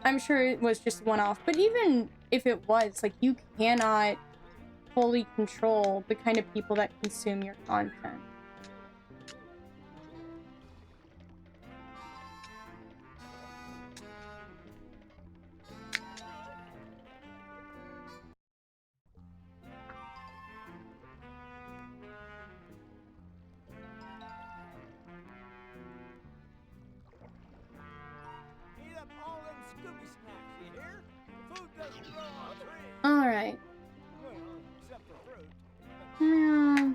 I'm sure it was just one-off, but even if it was, like, you cannot fully control the kind of people that consume your content. Eat up all them Scooby snacks, you hear? Food doesn't grow on trees. Alright. Well, except for fruit. Yeah.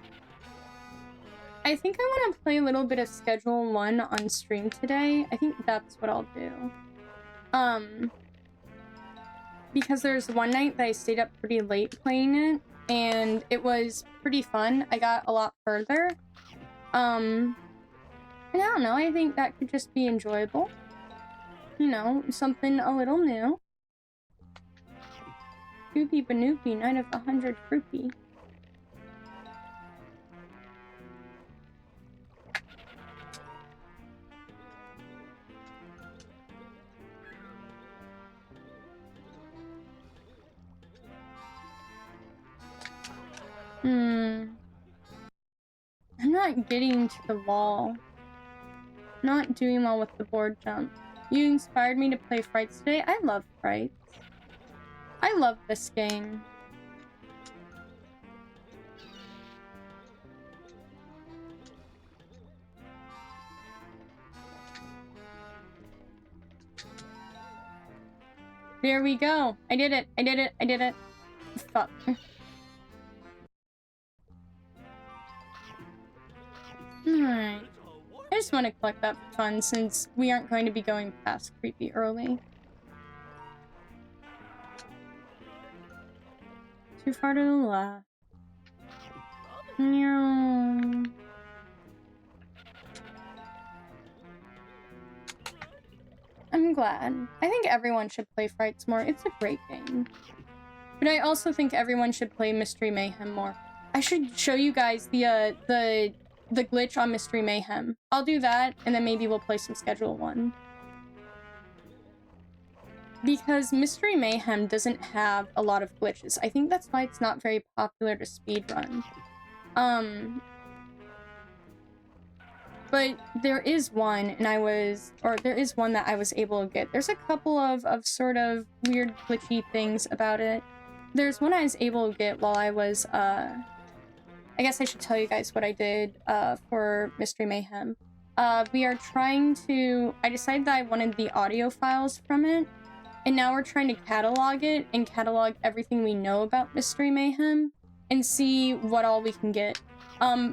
I think I want to play a little bit of Schedule 1 on stream today. I think that's what I'll do. Because there's one night that I stayed up pretty late playing it, and it was pretty fun. I got a lot further. And I don't know, I think that could just be enjoyable. You know, something a little new. Doopy Banoopy, Night of the 100 Fruity. I'm not getting to the wall. Not doing well with the board jump. You inspired me to play Frights today. I love Frights. I love this game. There we go. I did it. I did it. I did it. Fuck. Alright. I just want to collect that for fun, since we aren't going to be going past creepy early. too far to the left. No. I'm glad. I think everyone should play Frights more. It's a great game. But I also think everyone should play Mystery Mayhem more. I should show you guys the glitch on Mystery Mayhem. I'll do that, and then maybe we'll play some Schedule 1. Because Mystery Mayhem doesn't have a lot of glitches. I think that's why it's not very popular to speedrun. But there is one, and there is one that I was able to get. There's a couple of sort of weird glitchy things about it. There's one I was able to get while I was, I guess I should tell you guys what I did, for Mystery Mayhem. I decided that I wanted the audio files from it, and now we're trying to catalog it, and catalog everything we know about Mystery Mayhem, and see what all we can get.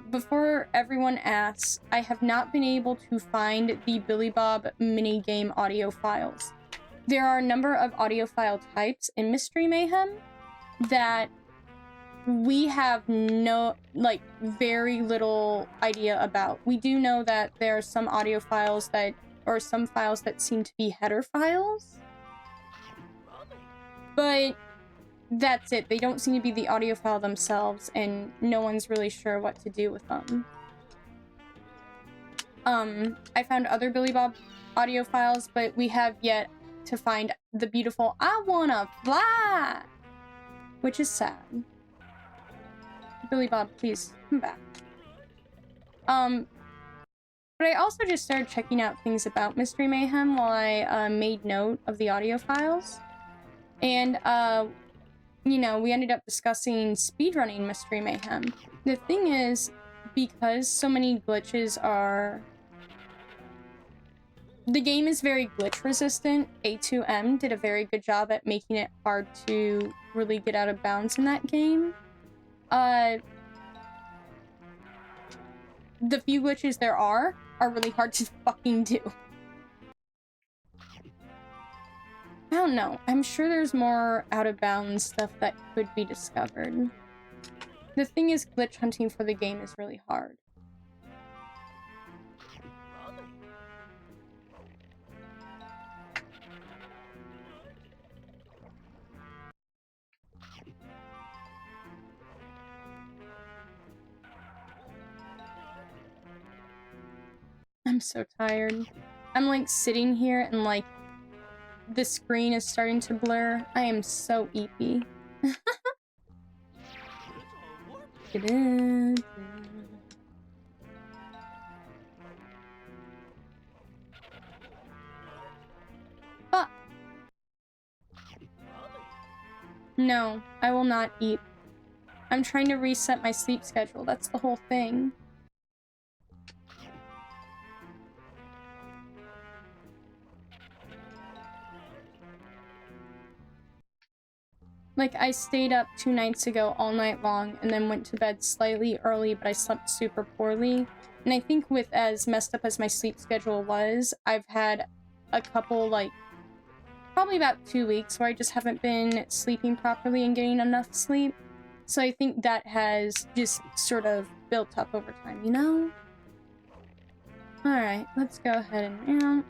Before everyone asks, I have not been able to find the Billy Bob minigame audio files. There are a number of audio file types in Mystery Mayhem that we have very little idea about. We do know that there are some audio files some files that seem to be header files. But that's it. They don't seem to be the audio file themselves, and no one's really sure what to do with them. I found other Billy Bob audio files, but we have yet to find the beautiful "I Wanna Fly," which is sad. Billy Bob, please come back. But I also just started checking out things about Mystery Mayhem while I made note of the audio files. And, we ended up discussing speedrunning Mystery Mayhem. The thing is, because so many glitches are... The game is very glitch resistant. A2M did a very good job at making it hard to really get out of bounds in that game. The few glitches there are really hard to fucking do. I don't know. I'm sure there's more out-of-bounds stuff that could be discovered. The thing is, glitch hunting for the game is really hard. I'm so tired. I'm like sitting here and like the screen is starting to blur. I am so eepy. Fuck. No, I will not eat. I'm trying to reset my sleep schedule. That's the whole thing. Like, I stayed up 2 nights ago all night long and then went to bed slightly early, but I slept super poorly. And I think with as messed up as my sleep schedule was, I've had a couple, like, probably about 2 weeks where I just haven't been sleeping properly and getting enough sleep. So I think that has just sort of built up over time, you know? Alright, let's go ahead and,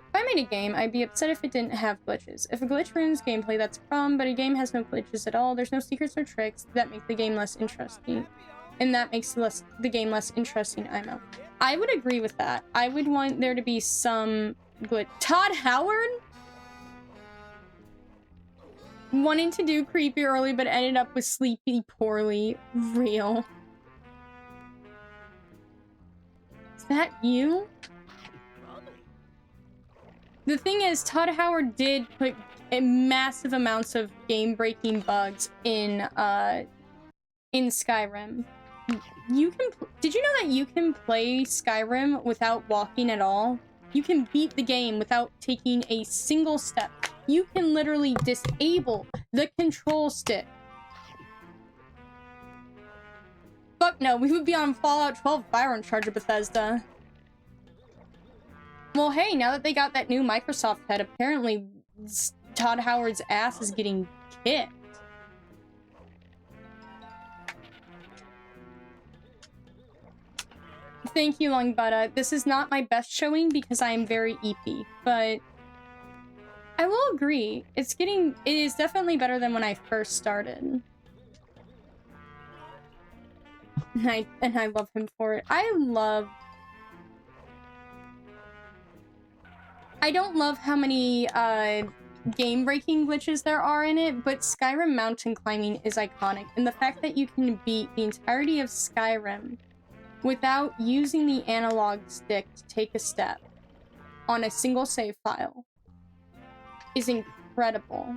If I made a game, I'd be upset if it didn't have glitches. If a glitch ruins gameplay, that's a problem, but a game has no glitches at all. There's no secrets or tricks that make the game less interesting. And that makes the game less interesting, I know. I would agree with that. I would want there to be some glitch. Todd Howard? Wanting to do creepy early, but ended up with sleepy poorly. Real. Is that you? The thing is, Todd Howard did put massive amounts of game-breaking bugs in Skyrim. Did you know that you can play Skyrim without walking at all? You can beat the game without taking a single step. You can literally disable the control stick. Fuck no, we would be on Fallout 12 if I were in charge of Bethesda. Well, hey, now that they got that new Microsoft head, apparently Todd Howard's ass is getting kicked. Thank you, Longbutta. This is not my best showing because I am very EP, but I will agree. It is definitely better than when I first started. And I love him for it. I don't love how many game-breaking glitches there are in it, but Skyrim mountain climbing is iconic, and the fact that you can beat the entirety of Skyrim without using the analog stick to take a step on a single save file is incredible.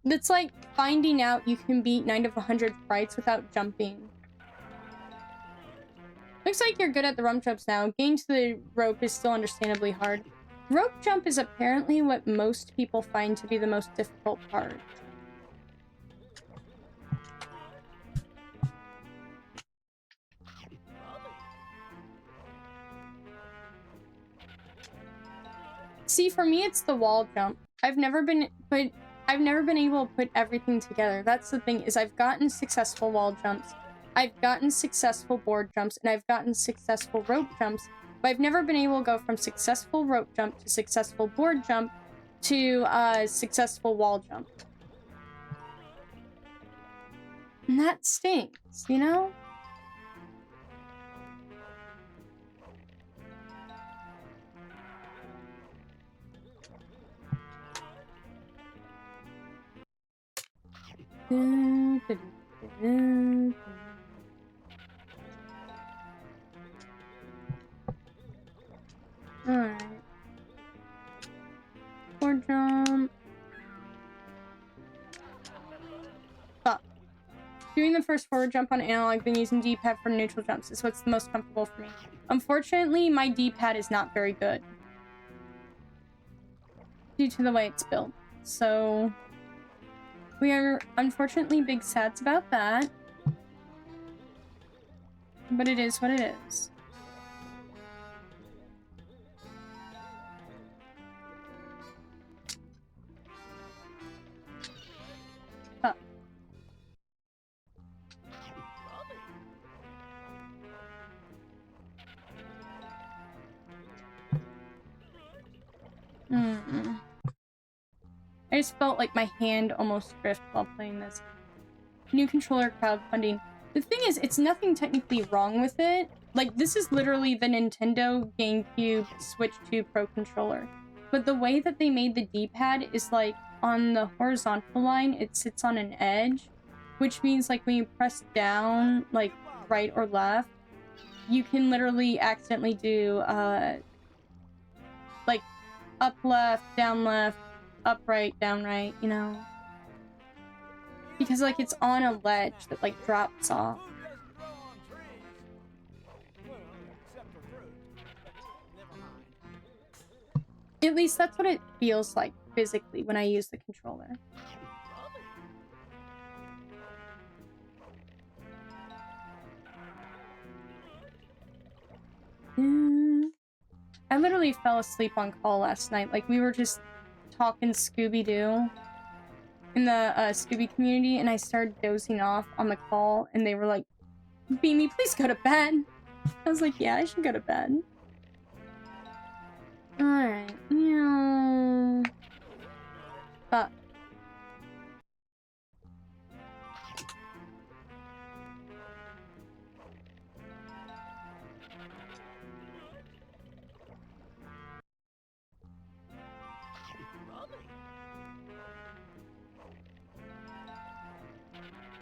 It's like finding out you can beat 9 of 100 frights without jumping. Looks like you're good at the rump jumps now. Getting to the rope is still understandably hard. Rope jump is apparently what most people find to be the most difficult part. See, for me, it's the wall jump. I've never been able to put everything together. That's the thing, is I've gotten successful wall jumps, I've gotten successful board jumps, and I've gotten successful rope jumps, but I've never been able to go from successful rope jump to successful board jump to successful wall jump. And that stinks, you know? Alright. Board jump. Up. Doing the first forward jump on analog, then using D-pad for neutral jumps is what's the most comfortable for me. Unfortunately, my D-pad is not very good due to the way it's built. So we are unfortunately big sads about that. But it is what it is. Up. I just felt like my hand almost drift while playing this. New controller crowdfunding. The thing is, it's nothing technically wrong with it. Like, this is literally the Nintendo GameCube Switch 2 Pro controller. But the way that they made the D-pad is like, on the horizontal line, it sits on an edge. Which means, like, when you press down, like, right or left, you can literally accidentally do, like, up left, up right, down right, you know? Because, like, it's on a ledge that, like, drops off. At least that's what it feels like physically when I use the controller. I literally fell asleep on call last night. Like, we were just talking Scooby-Doo in the Scooby community, and I started dozing off on the call, and they were like, Beamy, please go to bed. I was like, yeah, I should go to bed. Alright. But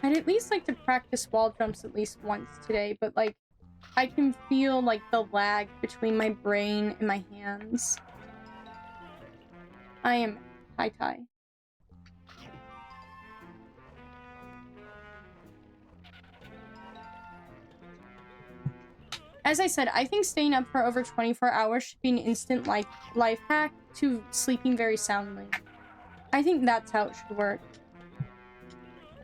I'd at least like to practice wall jumps at least once today, but like, I can feel like the lag between my brain and my hands. I am high-tie. As I said, I think staying up for over 24 hours should be an instant life hack to sleeping very soundly. I think that's how it should work.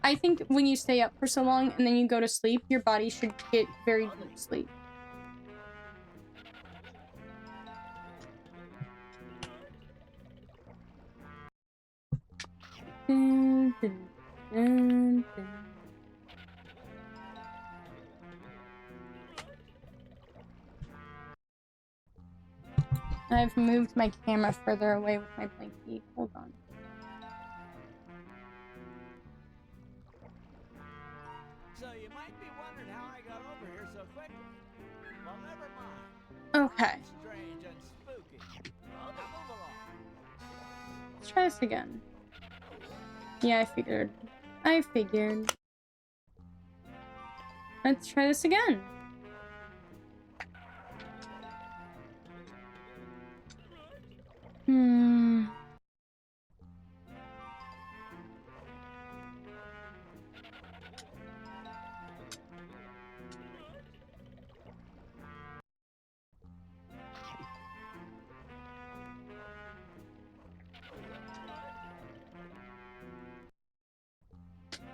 I think when you stay up for so long and then you go to sleep, your body should get very deep sleep. Dun, dun, dun, dun. I've moved my camera further away with my blankie. Hold on. So you might be wondering how I got over here so quickly. Well, never mind. Okay. I'm strange and spooky. Now move along. Let's try this again. Yeah, I figured. Let's try this again.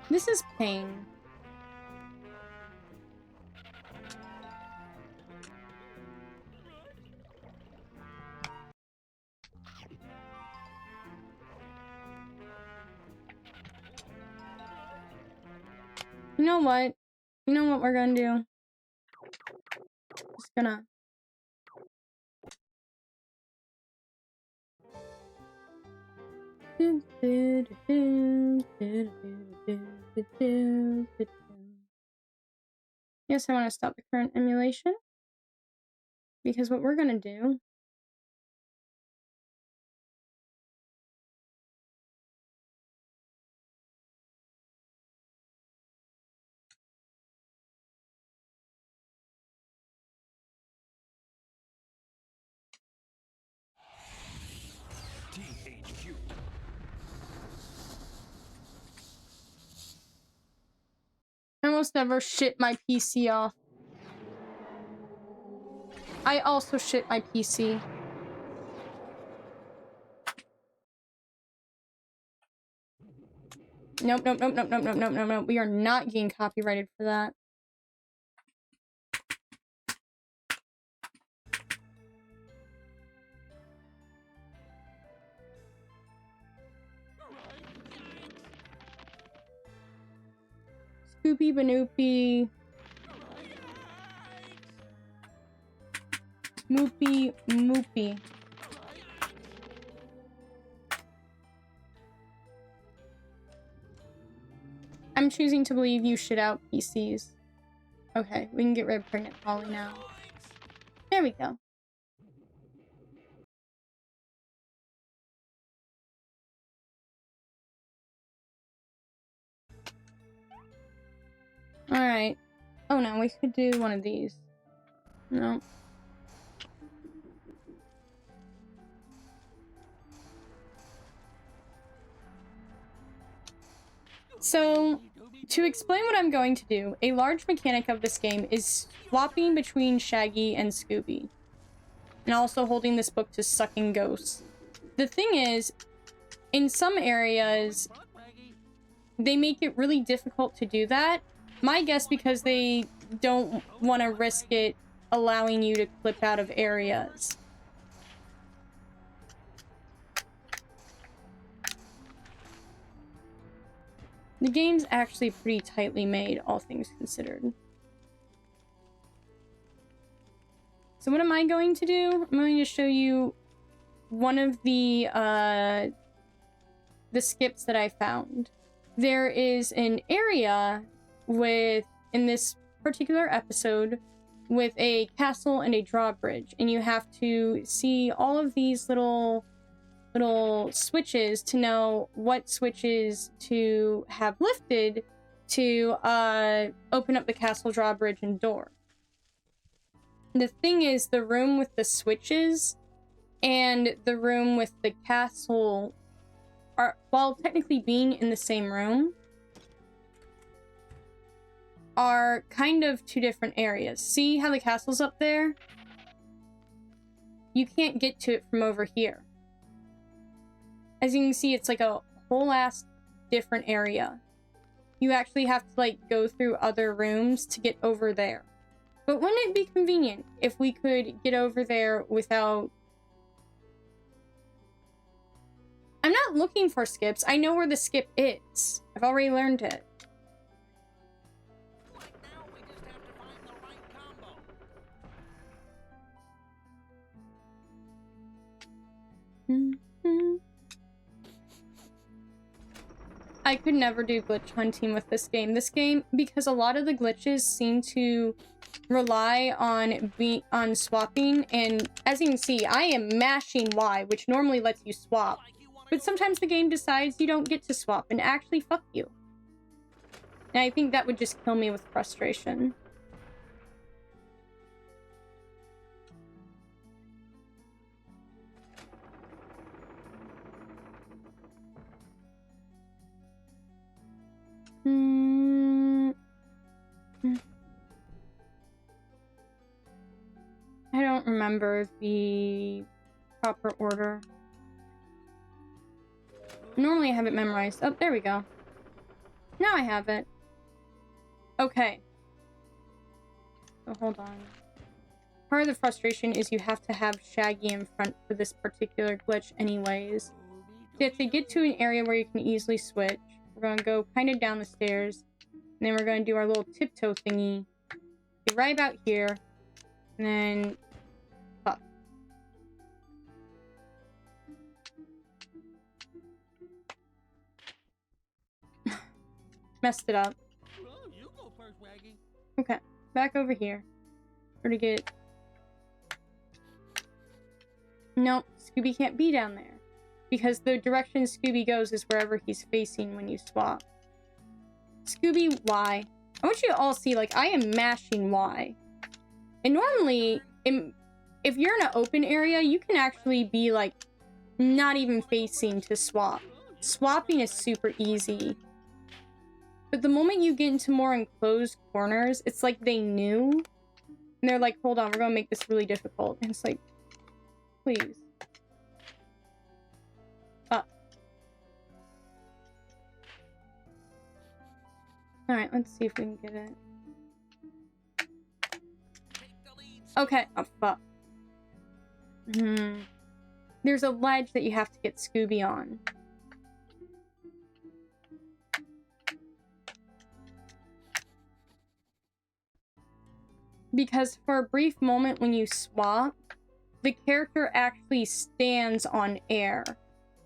This is pain. You know what? You know what we're gonna do? Just gonna... Yes, I want to stop the current emulation. Because what we're gonna do... THQ. I almost never shit my PC off. I also shit my PC. Nope. We are not getting copyrighted for that. Scooby Banoopy. Moopy. I'm choosing to believe you shit out PCs. Okay, we can get rid of Pregnant Polly now. There we go. Alright. Oh no, we could do one of these. No. So, to explain what I'm going to do, a large mechanic of this game is swapping between Shaggy and Scooby. And also holding this book to sucking ghosts. The thing is, in some areas, they make it really difficult to do that. My guess because they don't want to risk it allowing you to clip out of areas. The game's actually pretty tightly made, all things considered. So what am I going to do? I'm going to show you one of the skips that I found. There is an area with, in this particular episode, with a castle and a drawbridge, and you have to see all of these little switches to know what switches to have lifted to open up the castle drawbridge and door. The thing is, the room with the switches and the room with the castle are, while technically being in the same room, are kind of two different areas. See how the castle's up there? You can't get to it from over here. As you can see, it's like a whole ass different area. you actually have to, like, go through other rooms to get over there. But wouldn't it be convenient if we could get over there without... I'm not looking for skips. I know where the skip is. I've already learned it. Like now, we just have to find the right combo. I could never do glitch hunting with this game. This game, because a lot of the glitches seem to rely on swapping, and as you can see, I am mashing Y, which normally lets you swap. But sometimes the game decides you don't get to swap and actually fuck you. And I think that would just kill me with frustration. I don't remember the proper order. Normally I have it memorized. Oh, there we go. Now I have it. Okay. So hold on. Part of the frustration is you have to have Shaggy in front for this particular glitch anyways. So you have to get to an area where you can easily switch. We're going to go kind of down the stairs. And then we're going to do our little tiptoe thingy. Get right about here. And then... up. Messed it up. Oh, you go first, Waggy. Okay, back over here. Where to get... Nope, Scooby can't be down there. Because the direction Scooby goes is wherever he's facing when you swap. Scooby, Y. I want you to all see, like, I am mashing Y. And normally, if you're in an open area, you can actually be, like, not even facing to swap. Swapping is super easy. But the moment you get into more enclosed corners, it's like they knew. And they're like, hold on, we're gonna make this really difficult. And it's like, please. Up. Alright, let's see if we can get it. Okay, oh fuck. There's a ledge that you have to get Scooby on. Because for a brief moment when you swap, the character actually stands on air.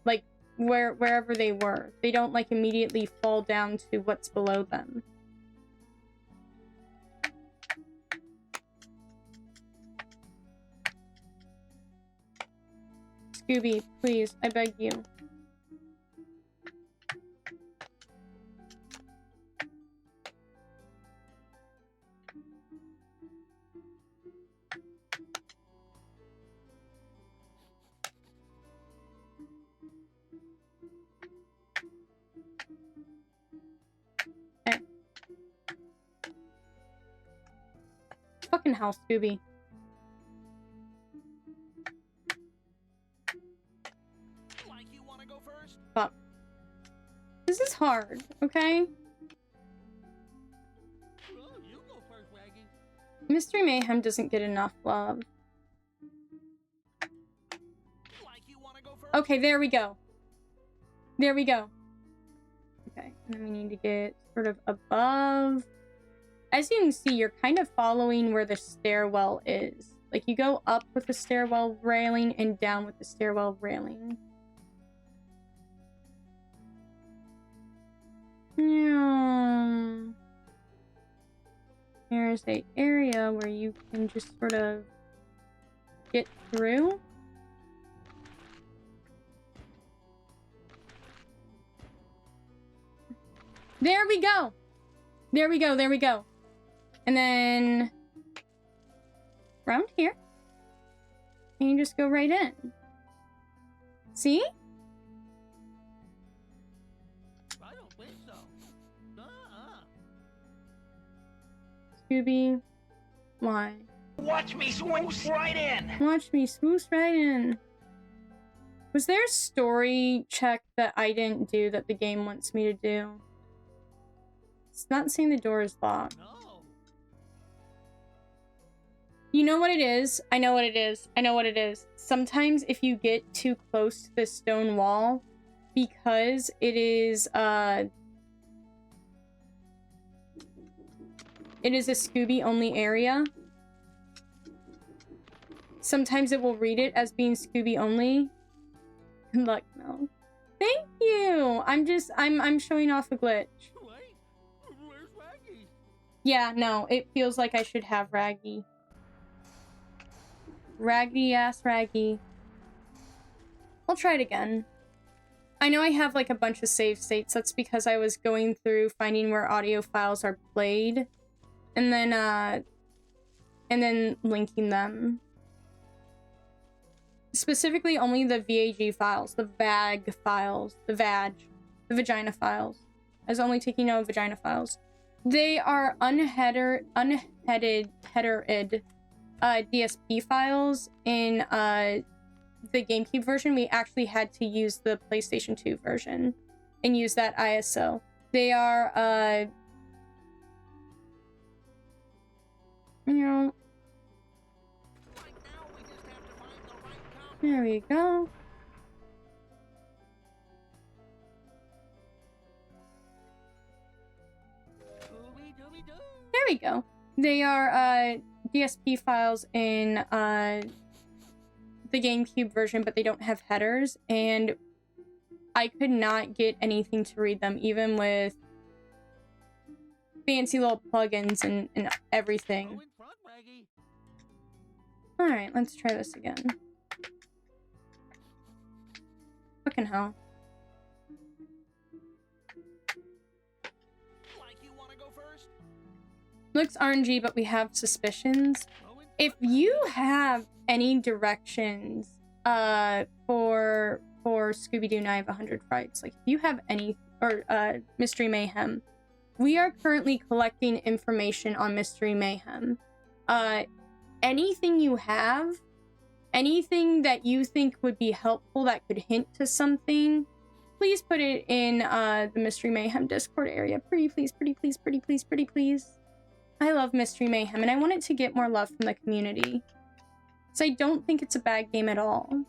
Like, wherever they were. They don't, like, immediately fall down to what's below them. Scooby, please, I beg you. Fucking hell, Scooby. Like you want to go first? Fuck. This is hard, okay? Oh, you go first, Waggy. Mystery Mayhem doesn't get enough love. Like you want to go first? Okay, there we go. There we go. Okay, and then we need to get sort of above. As you can see, you're kind of following where the stairwell is. Like, you go up with the stairwell railing and down with the stairwell railing. There's an area where you can just sort of get through. There we go! There we go, there we go. And then around here. And you just go right in. See? I don't think so. Scooby, why? Watch me swoosh right in. Watch me swoosh right in. Was there a story check that I didn't do that the game wants me to do? It's not saying the door is locked. No. You know what it is? I know what it is. I know what it is. Sometimes if you get too close to the stone wall, because it is a Scooby only area, sometimes it will read it as being Scooby only. Good luck, no. Thank you! I'm showing off a glitch. Wait, where's Raggy? Yeah, no, it feels like I should have Raggy. Raggedy ass Raggy. I'll try it again. I know I have like a bunch of save states. That's because I was going through finding where audio files are played and then linking them. Specifically only the VAG files, the VAG files, the vagina files. I was only taking note of vagina files. They are unheaded DSP files. In the GameCube version, we actually had to use the PlayStation 2 version and use that ISO. They are, you know, there we go. There we go. They are, DSP files in, the GameCube version, but they don't have headers, and I could not get anything to read them, even with fancy little plugins and everything. Alright, let's try this again. Fucking hell. Looks RNG, but we have suspicions. If you have any directions for Scooby-Doo Night of 100 Frights, like if you have any, or Mystery Mayhem, we are currently collecting information on Mystery Mayhem. Anything you have, anything that you think would be helpful that could hint to something, please put it in the Mystery Mayhem Discord area. Pretty please, pretty please, pretty please, pretty please. I love Mystery Mayhem, and I want it to get more love from the community. So I don't think it's a bad game at all.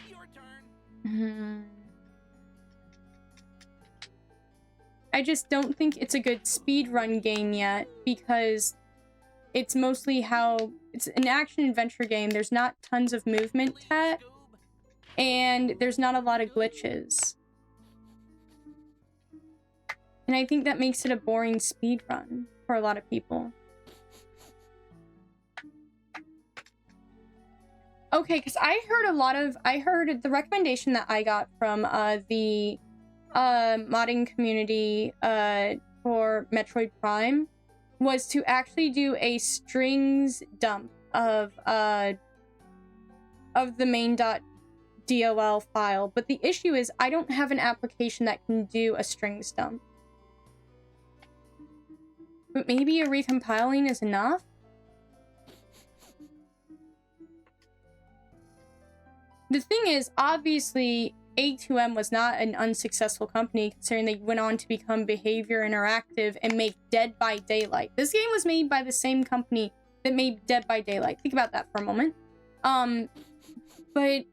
Your turn. I just don't think it's a good speedrun game yet, because it's mostly how... It's an action-adventure game. There's not tons of movement tech, and there's not a lot of glitches. And I think that makes it a boring speedrun for a lot of people. Okay, because I heard the recommendation that I got from the modding community for Metroid Prime was to actually do a strings dump of the main.dol file. But the issue is I don't have an application that can do a strings dump. But maybe a recompiling is enough? The thing is, obviously, A2M was not an unsuccessful company, considering they went on to become Behavior Interactive and make Dead by Daylight. This game was made by the same company that made Dead by Daylight. Think about that for a moment. But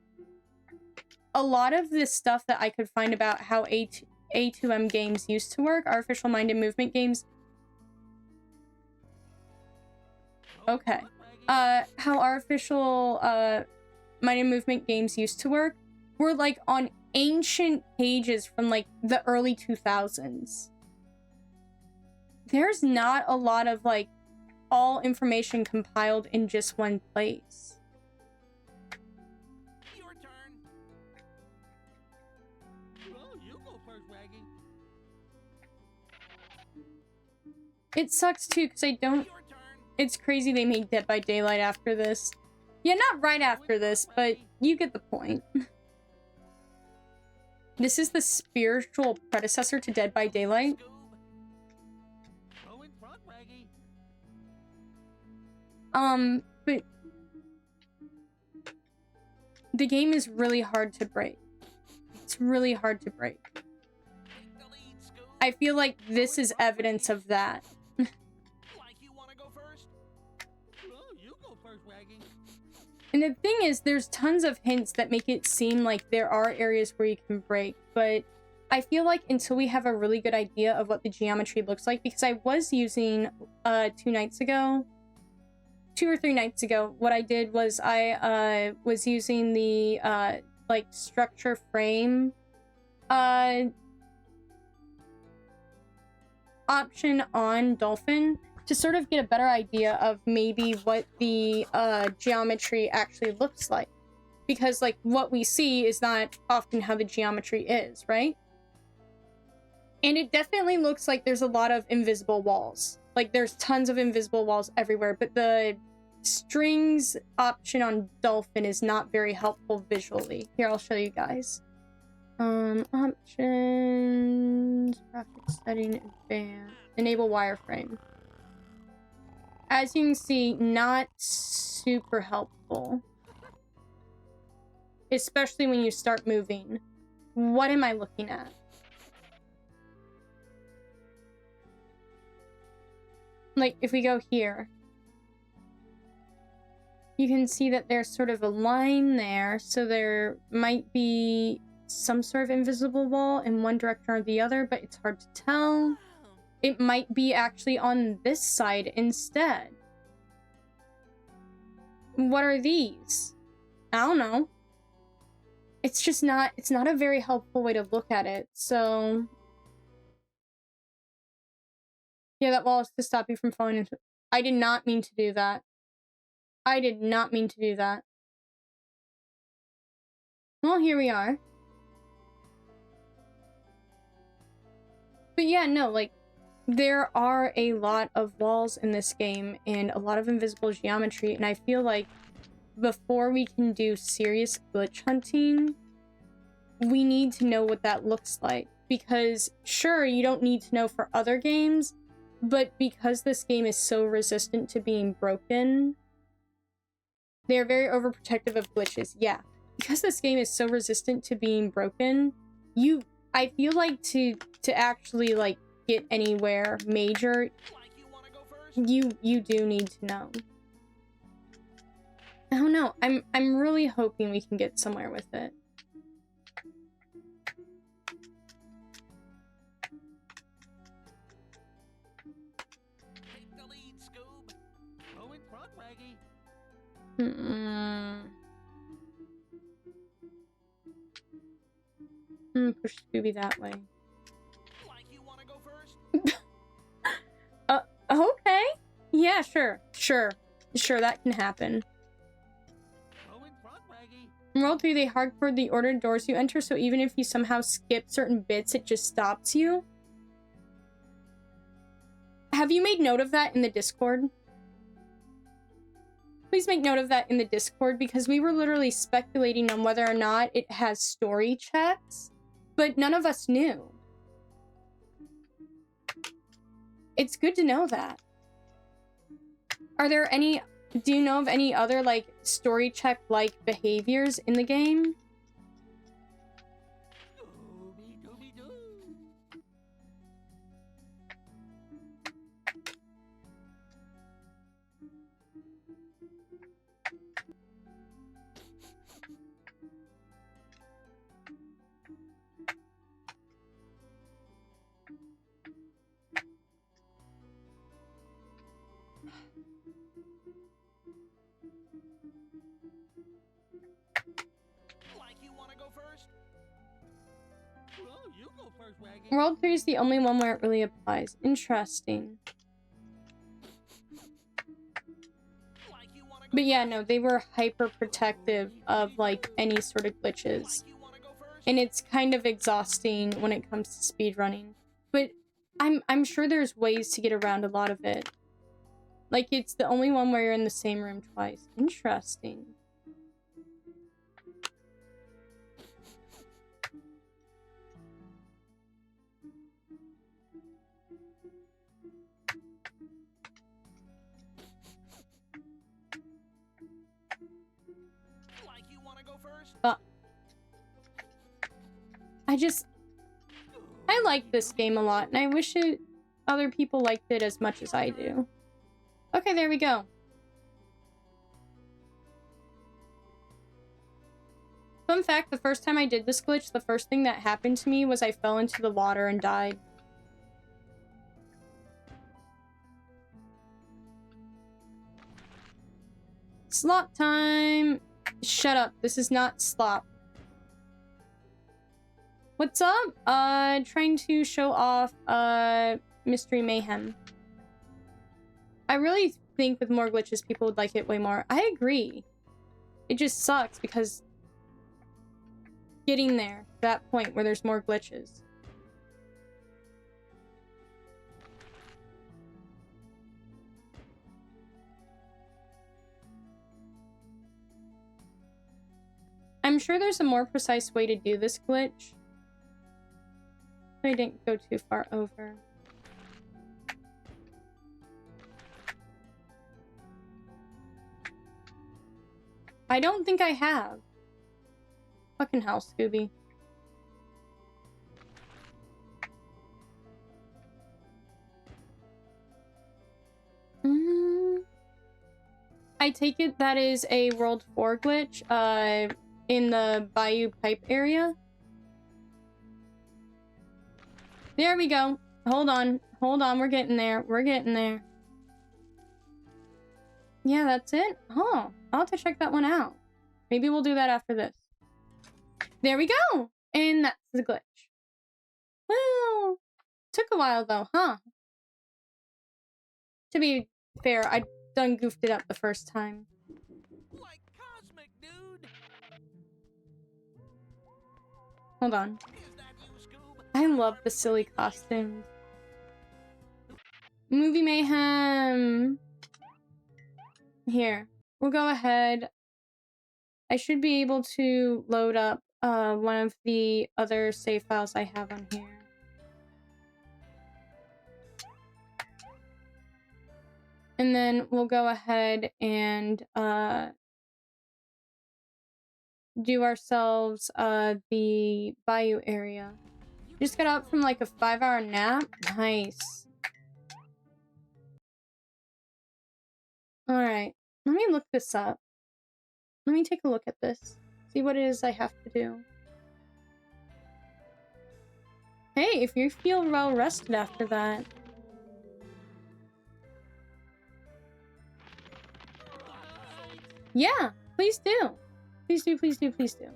a lot of this stuff that I could find about how A2M games used to work, Artificial Mind and Movement games, okay. How Artificial Mind and Movement games used to work were like on ancient pages from like the early 2000s. There's not a lot of like all information compiled in just one place. Your turn. Well, you go first, Raggy. It sucks too, because I don't... Your turn. It's crazy they made Dead by Daylight after this. Yeah, not right after this, but you get the point. This is the spiritual predecessor to Dead by Daylight. Go in front, Raggy. But the game is really hard to break. It's really hard to break. Take the lead, Scoob. I feel like this is evidence of that. Like you want to go first? Well, you go first, Waggy. And the thing is, there's tons of hints that make it seem like there are areas where you can break, but I feel like until we have a really good idea of what the geometry looks like, because I was using 2 or 3 nights ago, what I did was I was using the like structure frame option on Dolphin to sort of get a better idea of maybe what the geometry actually looks like, because like what we see is not often how the geometry is, right? And it definitely looks like there's a lot of invisible walls. Like there's tons of invisible walls everywhere, but the strings option on Dolphin is not very helpful visually. Here, I'll show you guys. Options, graphics setting, advanced, enable wireframe. As you can see, not super helpful. Especially when you start moving. What am I looking at? Like, if we go here, you can see that there's sort of a line there, so there might be some sort of invisible wall in one direction or the other, but it's hard to tell. It might be actually on this side instead. What are these? I don't know. It's just not, it's not a very helpful way to look at it, so... Yeah, that wall is to stop you from falling into... I did not mean to do that. I did not mean to do that. Well, here we are. But yeah, no, like, there are a lot of walls in this game and a lot of invisible geometry, and I feel like before we can do serious glitch hunting, we need to know what that looks like. Because, sure, you don't need to know for other games, but because this game is so resistant to being broken, they're very overprotective of glitches. Yeah, because this game is so resistant to being broken, I feel like to actually like get anywhere major, you do need to know. I don't know. I'm really hoping we can get somewhere with it. Take the lead, Scoob. Go in front, Waggy. Push Scooby that way. Like you want to go first? Okay. Yeah, sure, that can happen. Go in front, Waggy. In World 3, they hardcode the ordered doors you enter, so even if you somehow skip certain bits, it just stops you. Have you made note of that in the Discord? Please make note of that in the Discord, because we were literally speculating on whether or not it has story checks, but none of us knew. It's good to know that. Are there any... Do you know of any other, like, story check-like behaviors in the game? Scooby-Dooby-Doo. Like you want to go first? Well, you go first, Waggy. World 3 is the only one where it really applies. Interesting. Like you want to go But yeah, no, they were hyper protective of like any sort of glitches. Like you want to go first? And it's kind of exhausting when it comes to speedrunning. But I'm sure there's ways to get around a lot of it. Like, it's the only one where you're in the same room twice. Interesting. Like you want to go first? I just... I like this game a lot, and I wish other people liked it as much as I do. Okay, there we go. Fun fact, the first time I did this glitch, the first thing that happened to me was I fell into the water and died. Slop time! Shut up, this is not slop. What's up? Trying to show off, Mystery Mayhem. I really think with more glitches, people would like it way more. I agree. It just sucks because getting there, that point where there's more glitches. I'm sure there's a more precise way to do this glitch. I didn't go too far over. I don't think I have. Fucking hell, Scooby. I take it that is a World 4 glitch, in the Bayou Pipe area. There we go. Hold on. Hold on, we're getting there. We're getting there. Yeah, that's it? Oh, I'll have to check that one out. Maybe we'll do that after this. There we go! And that's the glitch. Well, took a while though, huh? To be fair, I done goofed it up the first time. Like cosmic, dude. Hold on. Is that you, Scoob? I love the silly costumes. Movie Mayhem! Here, we'll go ahead. I should be able to load up one of the other save files I have on here. And then we'll go ahead and do ourselves the Bayou area. Just got up from like a 5-hour nap. Nice. Alright, let me look this up. Let me take a look at this. See what it is I have to do. Hey, if you feel well rested after that. Yeah, please do. Please do, please do, please do.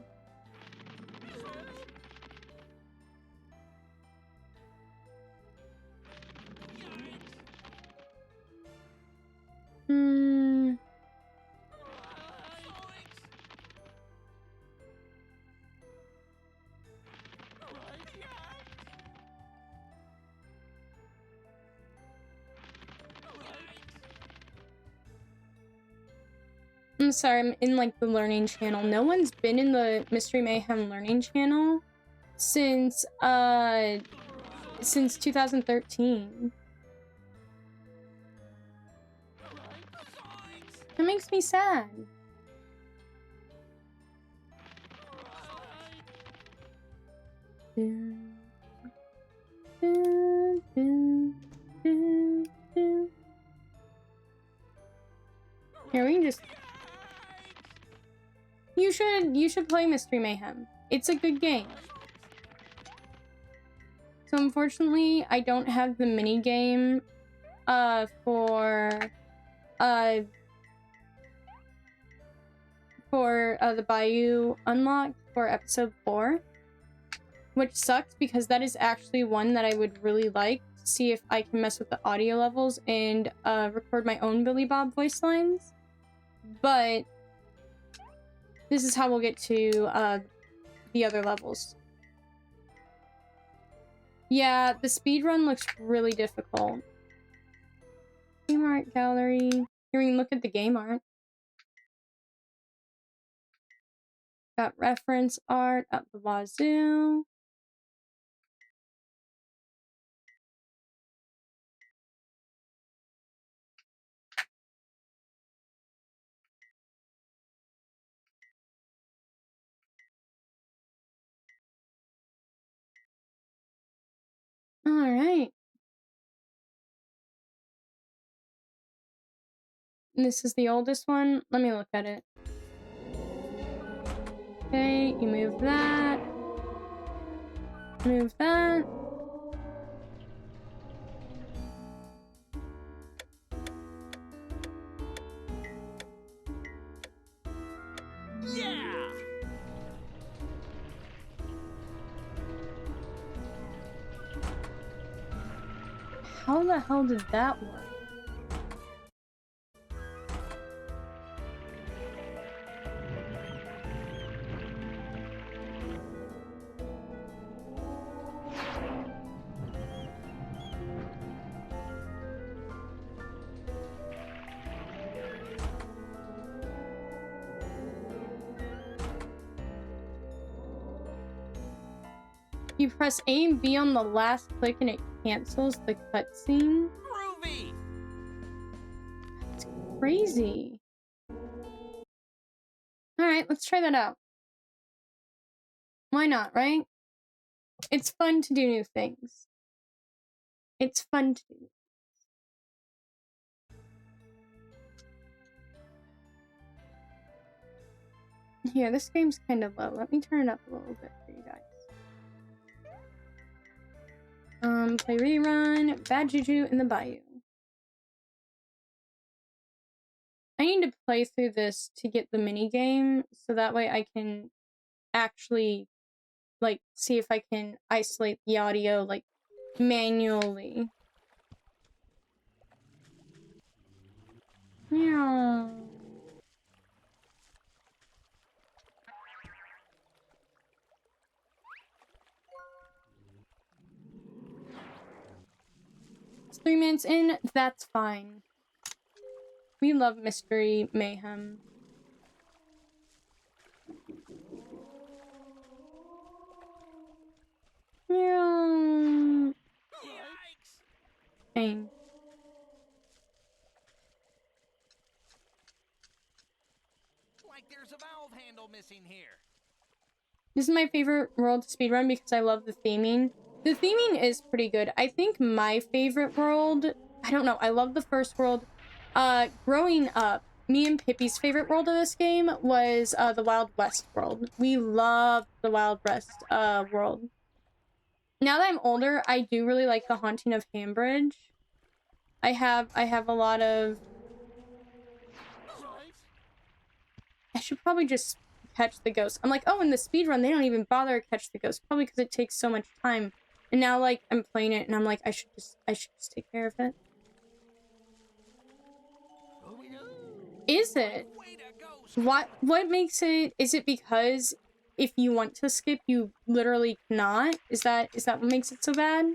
I'm sorry, I'm in like the learning channel. No one's been in the Mystery Mayhem learning channel since 2013. That makes me sad. Here, we can just... You should play Mystery Mayhem. It's a good game. So unfortunately, I don't have the mini game for the Bayou unlocked for episode 4, which sucks because that is actually one that I would really like to see if I can mess with the audio levels and record my own Billy Bob voice lines. But this is how we'll get to the other levels. Yeah, the speedrun looks really difficult. Game art gallery. Here we can look at the game art. Got reference art up the wazoo. This is the oldest one. Let me look at it. Okay, you move that. Move that. Yeah! How the hell did that work? You press A and B on the last click and it cancels the cutscene. Groovy! It's crazy. Alright, let's try that out. Why not, right? It's fun to do new things. It's fun to do. Here, this game's kind of low. Let me turn it up a little bit for you guys. Play rerun, Bad Juju in the Bayou. I need to play through this to get the mini game, so that way I can actually, like, see if I can isolate the audio, like, manually. Yeah. It's 3 minutes in, that's fine. We love mystery mayhem. Yeah. Yikes! Pain. Like there's a valve handle missing here. This is my favorite world to speedrun because I love the theming. The theming is pretty good. I think my favorite world, I don't know, I love the first world. Growing up, me and Pippi's favorite world of this game was the Wild West world. We loved the Wild West world. Now that I'm older, I do really like the Haunting of Hambridge. I have a lot of... I should probably just catch the ghost. I'm like, oh, in the speedrun, they don't even bother to catch the ghost. Probably because it takes so much time. And now, like, I'm playing it, and I'm like, I should just take care of it. Is it? What makes it... Is it because if you want to skip, you literally cannot? Is that what makes it so bad?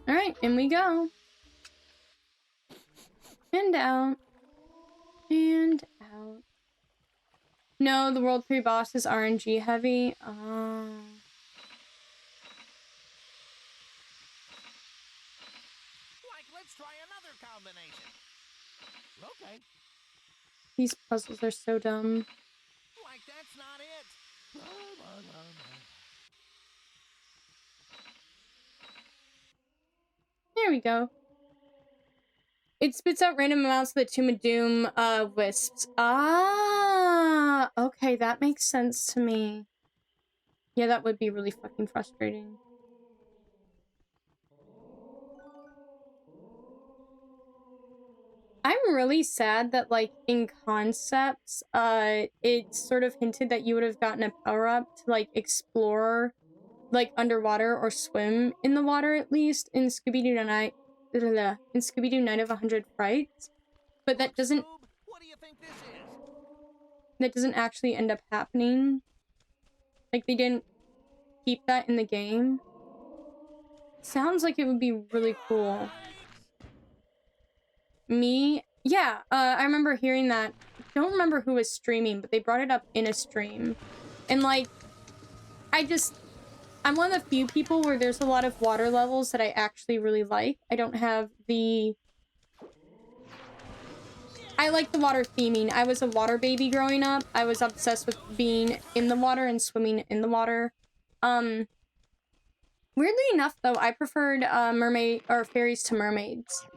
Alright, in we go. And out. And out. No, the World 3 boss is RNG heavy. Oh. Like, let's try another combination. Okay. These puzzles are so dumb. Like, that's not it. There we go. It spits out random amounts of the Tomb of Doom wisps. Ah, okay, that makes sense to me. Yeah, that would be really fucking frustrating. I'm really sad that, like, in concepts, it sort of hinted that you would have gotten a power-up to, like, explore, like, underwater or swim in the water, at least, in Scooby-Doo Night... in Scooby-Doo Night of 100 Frights. But that doesn't... What do you think this is? That doesn't actually end up happening. Like, they didn't keep that in the game. Sounds like it would be really cool. Me? Yeah, I remember hearing that. I don't remember who was streaming, but they brought it up in a stream. And, like, I'm one of the few people where there's a lot of water levels that I actually really like. I don't have the... I like the water theming. I was a water baby growing up. I was obsessed with being in the water and swimming in the water. Weirdly enough, though, I preferred mermaid or fairies to mermaids.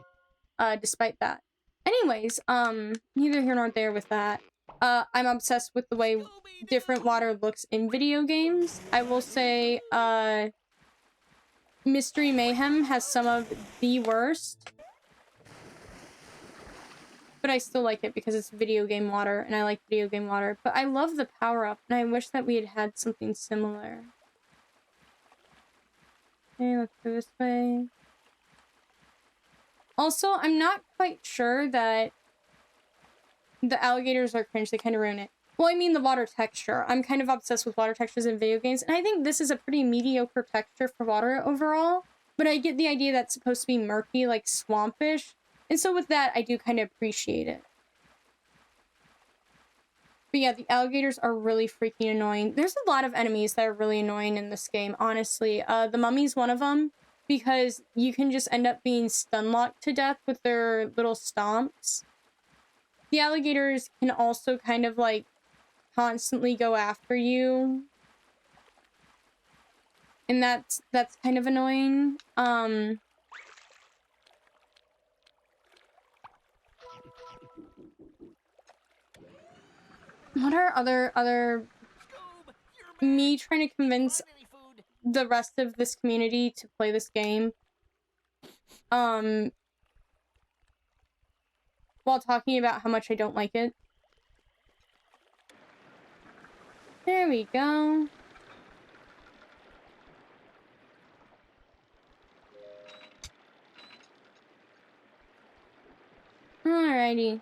Despite that. Anyways, neither here nor there with that. I'm obsessed with the way different water looks in video games. I will say, Mystery Mayhem has some of the worst. But I still like it because it's video game water, and I like video game water. But I love the power-up, and I wish that we had had something similar. Okay, let's go this way. Also, I'm not quite sure that the alligators are cringe. They kind of ruin it. Well, I mean the water texture. I'm kind of obsessed with water textures in video games, and I think this is a pretty mediocre texture for water overall. But I get the idea that's supposed to be murky, like swampish. And so with that, I do kind of appreciate it. But yeah, the alligators are really freaking annoying. There's a lot of enemies that are really annoying in this game, honestly. The mummy's one of them, because you can just end up being stun-locked to death with their little stomps. The alligators can also kind of, like, constantly go after you. And that's kind of annoying. What are other me trying to convince the rest of this community to play this game? While talking about how much I don't like it. There we go. Alrighty.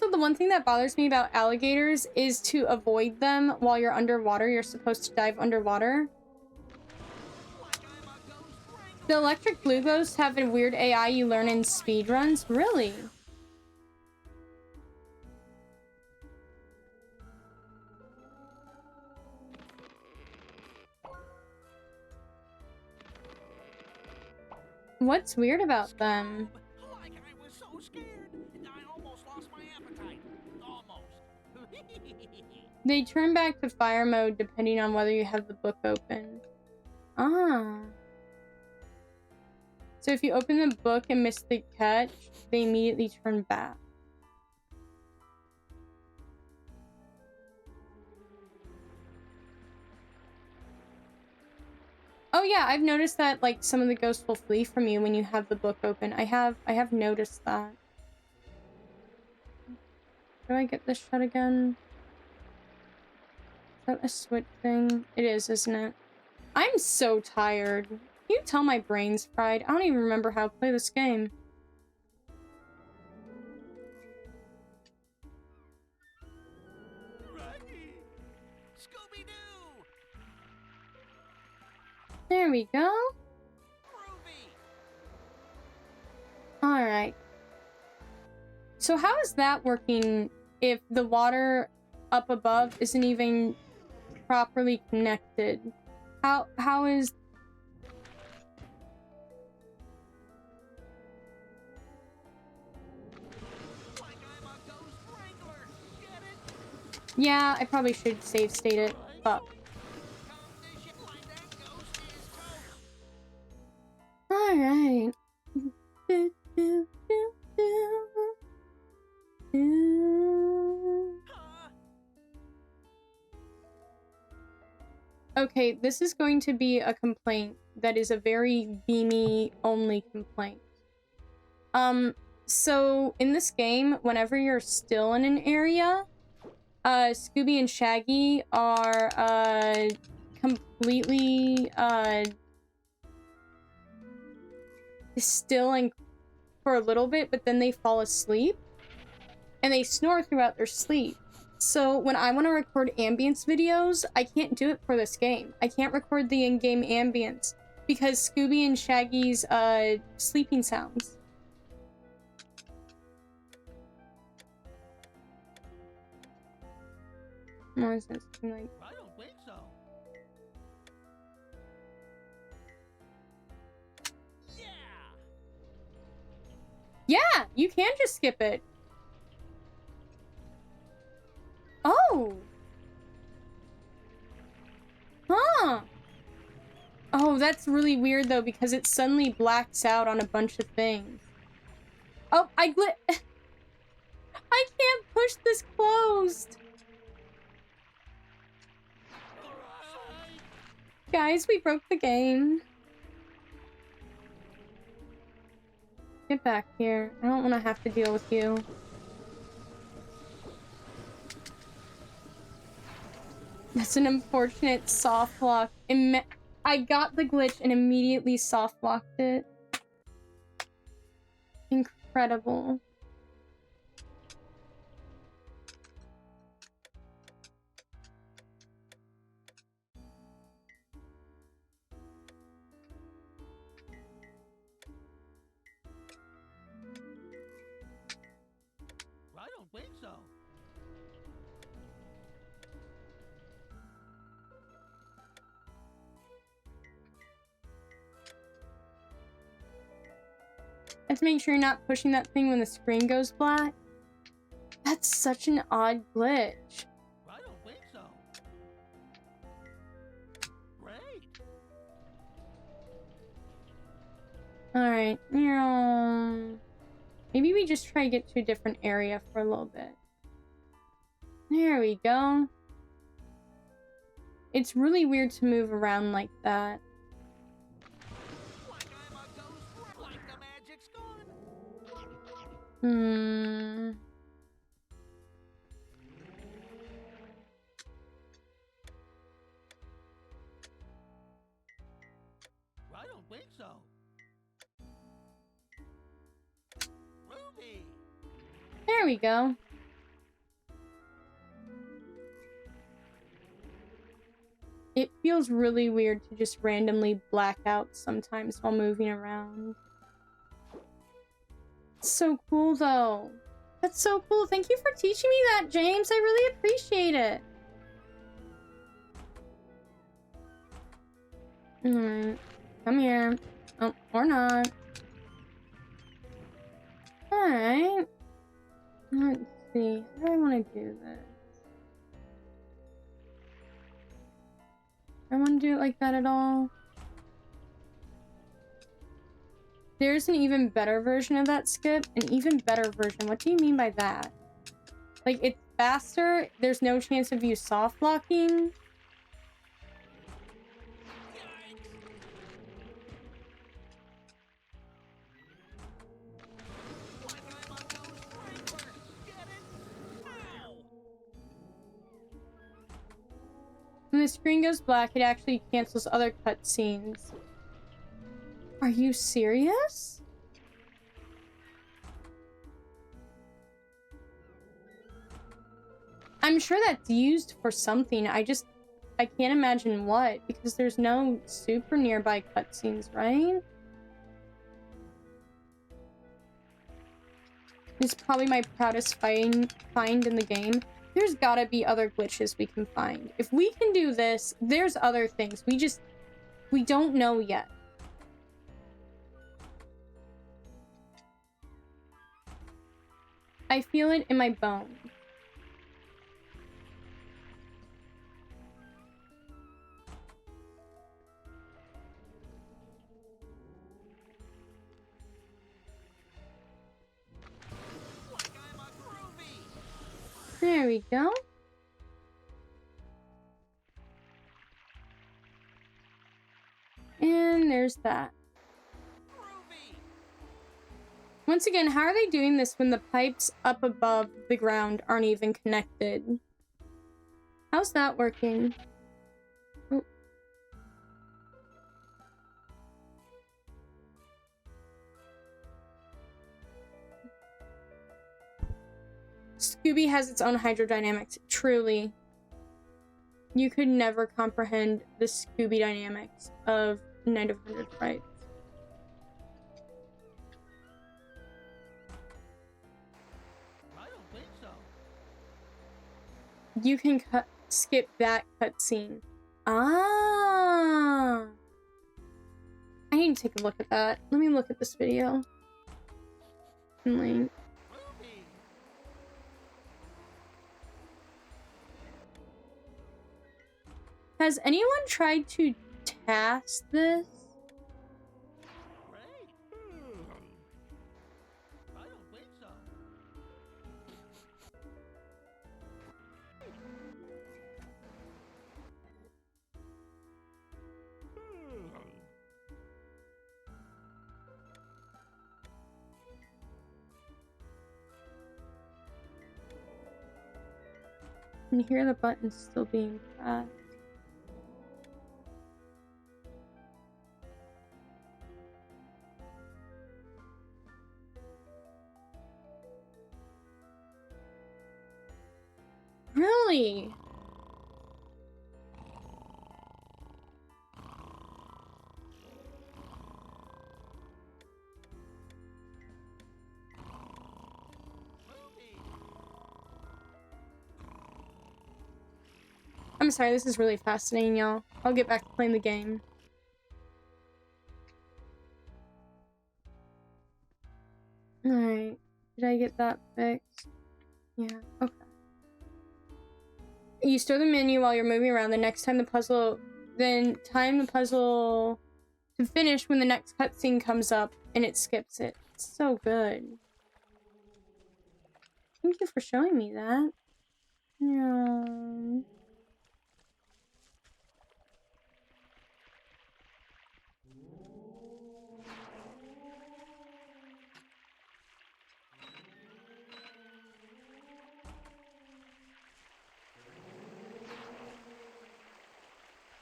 The one thing that bothers me about alligators is to avoid them while you're underwater. You're supposed to dive underwater. The electric blue ghosts have a weird AI you learn in speedruns. Really? What's weird about them? Like I was so scared. I almost lost my appetite. Almost. They turn back to fire mode depending on whether you have the book open. Ah. So if you open the book and miss the catch, they immediately turn back. Oh yeah, I've noticed that like some of the ghosts will flee from you when you have the book open. I have noticed that. Do I get this shot again? Is that a switch thing? It is, isn't it? I'm so tired. Can you tell my brain's fried? I don't even remember how to play this game. Scooby-Doo! There we go. Alright. So how is that working if the water up above isn't even properly connected? How is... Like I'm a ghost wrangler. Get it? Yeah, I probably should save state it. Fuck. Alright. Okay, this is going to be a complaint that is a very beamy only complaint. So in this game, whenever you're still in an area, Scooby and Shaggy are completely still and for a little bit, but then they fall asleep and they snore throughout their sleep. So when I want to record ambience videos, I can't do it for this game. I can't record the in-game ambience because Scooby and Shaggy's sleeping sounds. Or is that something like... I don't think so. Yeah! Yeah, you can just skip it. Oh, that's really weird though, because it suddenly blacks out on a bunch of things. Oh, I can't push this closed. Guys, we broke the game. Get back here. I don't want to have to deal with you. That's an unfortunate soft lock. I got the glitch and immediately soft locked it. Incredible. I don't think so. Have to make sure you're not pushing that thing when the screen goes black. That's such an odd glitch. I don't think so. Great. Alright. Maybe we just try to get to a different area for a little bit. There we go. It's really weird to move around like that. Like I'm a ghost, like the magic's gone. I don't think so. Ruby. There we go. It feels really weird to just randomly black out sometimes while moving around. It's so cool though. That's so cool. Thank you for teaching me that, James. I really appreciate it. Alright. Come here. Oh, or not. Alright. Let's see. How do I want to do this? I want to do it like that at all. There's an even better version of that skip. An even better version. What do you mean by that? Like, it's faster. There's no chance of you soft locking. When the screen goes black, it actually cancels other cutscenes. Are you serious? I'm sure that's used for something. I can't imagine what, because there's no super nearby cutscenes, right? It's probably my proudest find in the game. There's gotta be other glitches we can find. If we can do this, there's other things. We don't know yet. I feel it in my bones. There we go. And there's that. Once again, how are they doing this when the pipes up above the ground aren't even connected? How's that working? Oh. Scooby has its own hydrodynamics. Truly. You could never comprehend the Scooby dynamics of Night of 100 Frights. I don't think so. You can skip that cutscene. Ah! I need to take a look at that. Let me look at this video. Link. Has anyone tried to task this? Great. I don't think so. You can hear the buttons still being pressed. Really? I'm sorry, this is really fascinating, y'all. I'll get back to playing the game. Alright. Did I get that fixed? Yeah, okay. You store the menu while you're moving around. The next time the puzzle... Then time the puzzle to finish when the next cutscene comes up and it skips it. It's so good. Thank you for showing me that. Yeah.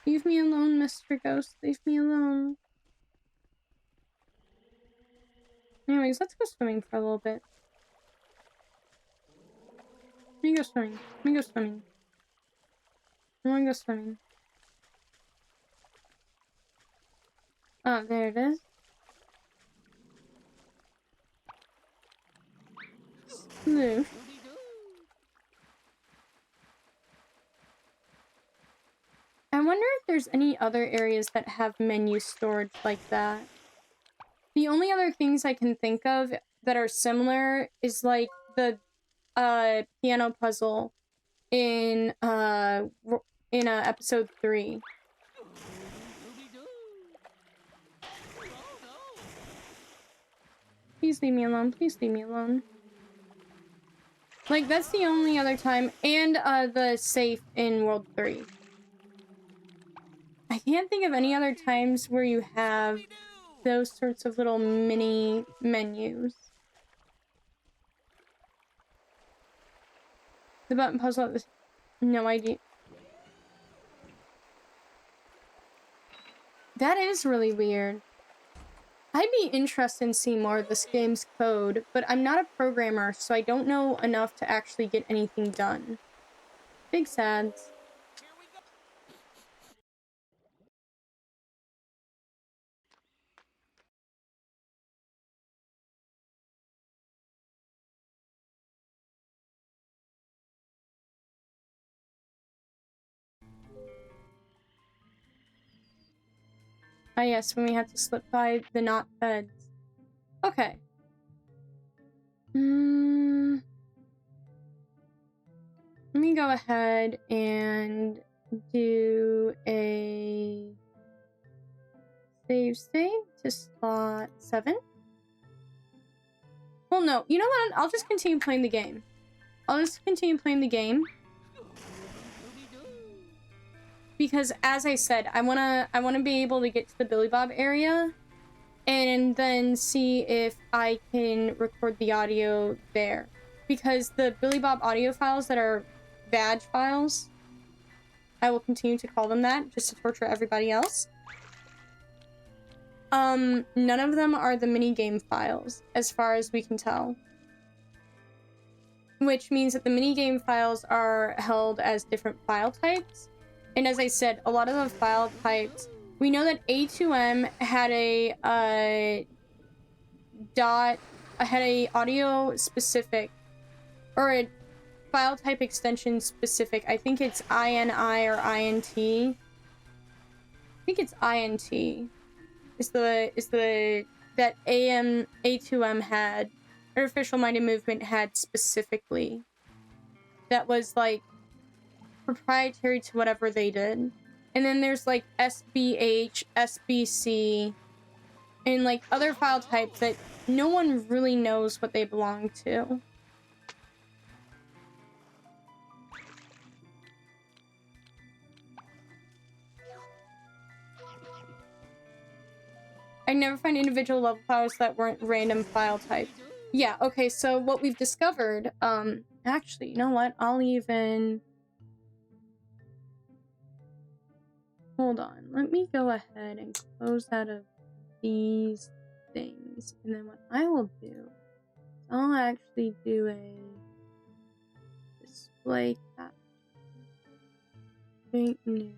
Leave me alone, Mr. Ghost. Leave me alone. Anyways, let's go swimming for a little bit. Let me go swimming. Let me go swimming. I wanna go swimming. Oh, there it is. Smooth. I wonder if there's any other areas that have menu storage like that. The only other things I can think of that are similar is like the piano puzzle in episode 3. Please leave me alone. Please leave me alone. Like, that's the only other time. And the safe in World 3. I can't think of any other times where you have those sorts of little mini menus. The button puzzle at this... No idea. That is really weird. I'd be interested in seeing more of this game's code, but I'm not a programmer, so I don't know enough to actually get anything done. Big sads. Ah yes, when we had to slip by the not beds. Okay. Let me go ahead and do a save state to slot 7. Well, no, you know what? I'll just continue playing the game. Because, as I said, I wanna be able to get to the Billy Bob area, and then see if I can record the audio there. Because the Billy Bob audio files that are badge files, I will continue to call them that, just to torture everybody else. None of them are the minigame files, as far as we can tell. Which means that the minigame files are held as different file types. And as I said, a lot of the file types, we know that A2M had a audio specific, or a file type extension specific. I think it's INI or INT. I think it's INT. Is the that A2M had, Artificial Minded Movement had specifically. That was like proprietary to whatever they did. And then there's like SBH, SBC, and like other file types that no one really knows what they belong to. I never find individual level files that weren't random file types. Yeah, okay, so what we've discovered, actually, you know what? I'll even... Hold on, let me go ahead and close out of these things. And then what I will do, I'll actually do a display capture. Create new.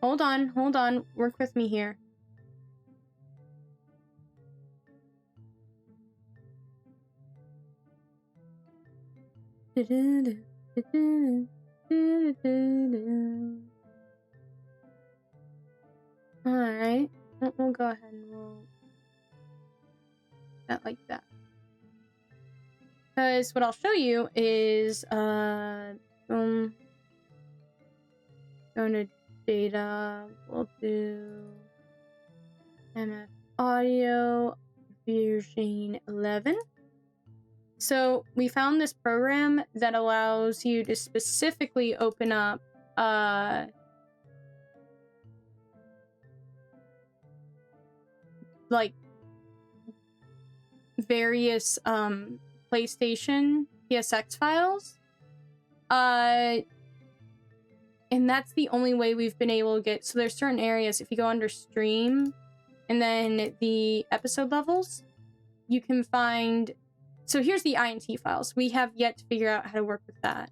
Hold on, work with me here. Alright, we'll go ahead and we'll that like that. Because what I'll show you is going to data, we'll do MF audio version 11. So we found this program that allows you to specifically open up like various PlayStation PSX files. And that's the only way we've been able to get... So there's certain areas, if you go under stream and then the episode levels, you can find... So here's the INT files. We have yet to figure out how to work with that.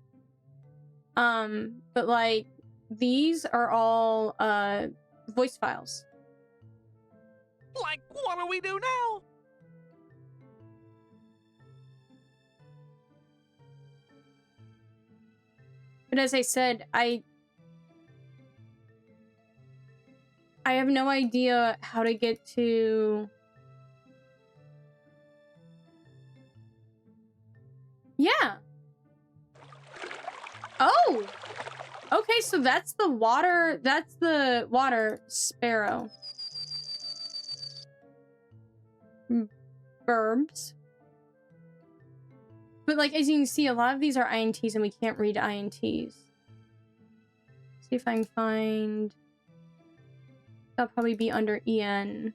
But like, these are all voice files. Like, what do we do now? But as I said, I have no idea how to get to... Yeah. Oh! Okay, so that's the water sparrow. Verbs. But like, as you can see, a lot of these are INTs and we can't read INTs. See if I can find... That'll probably be under EN.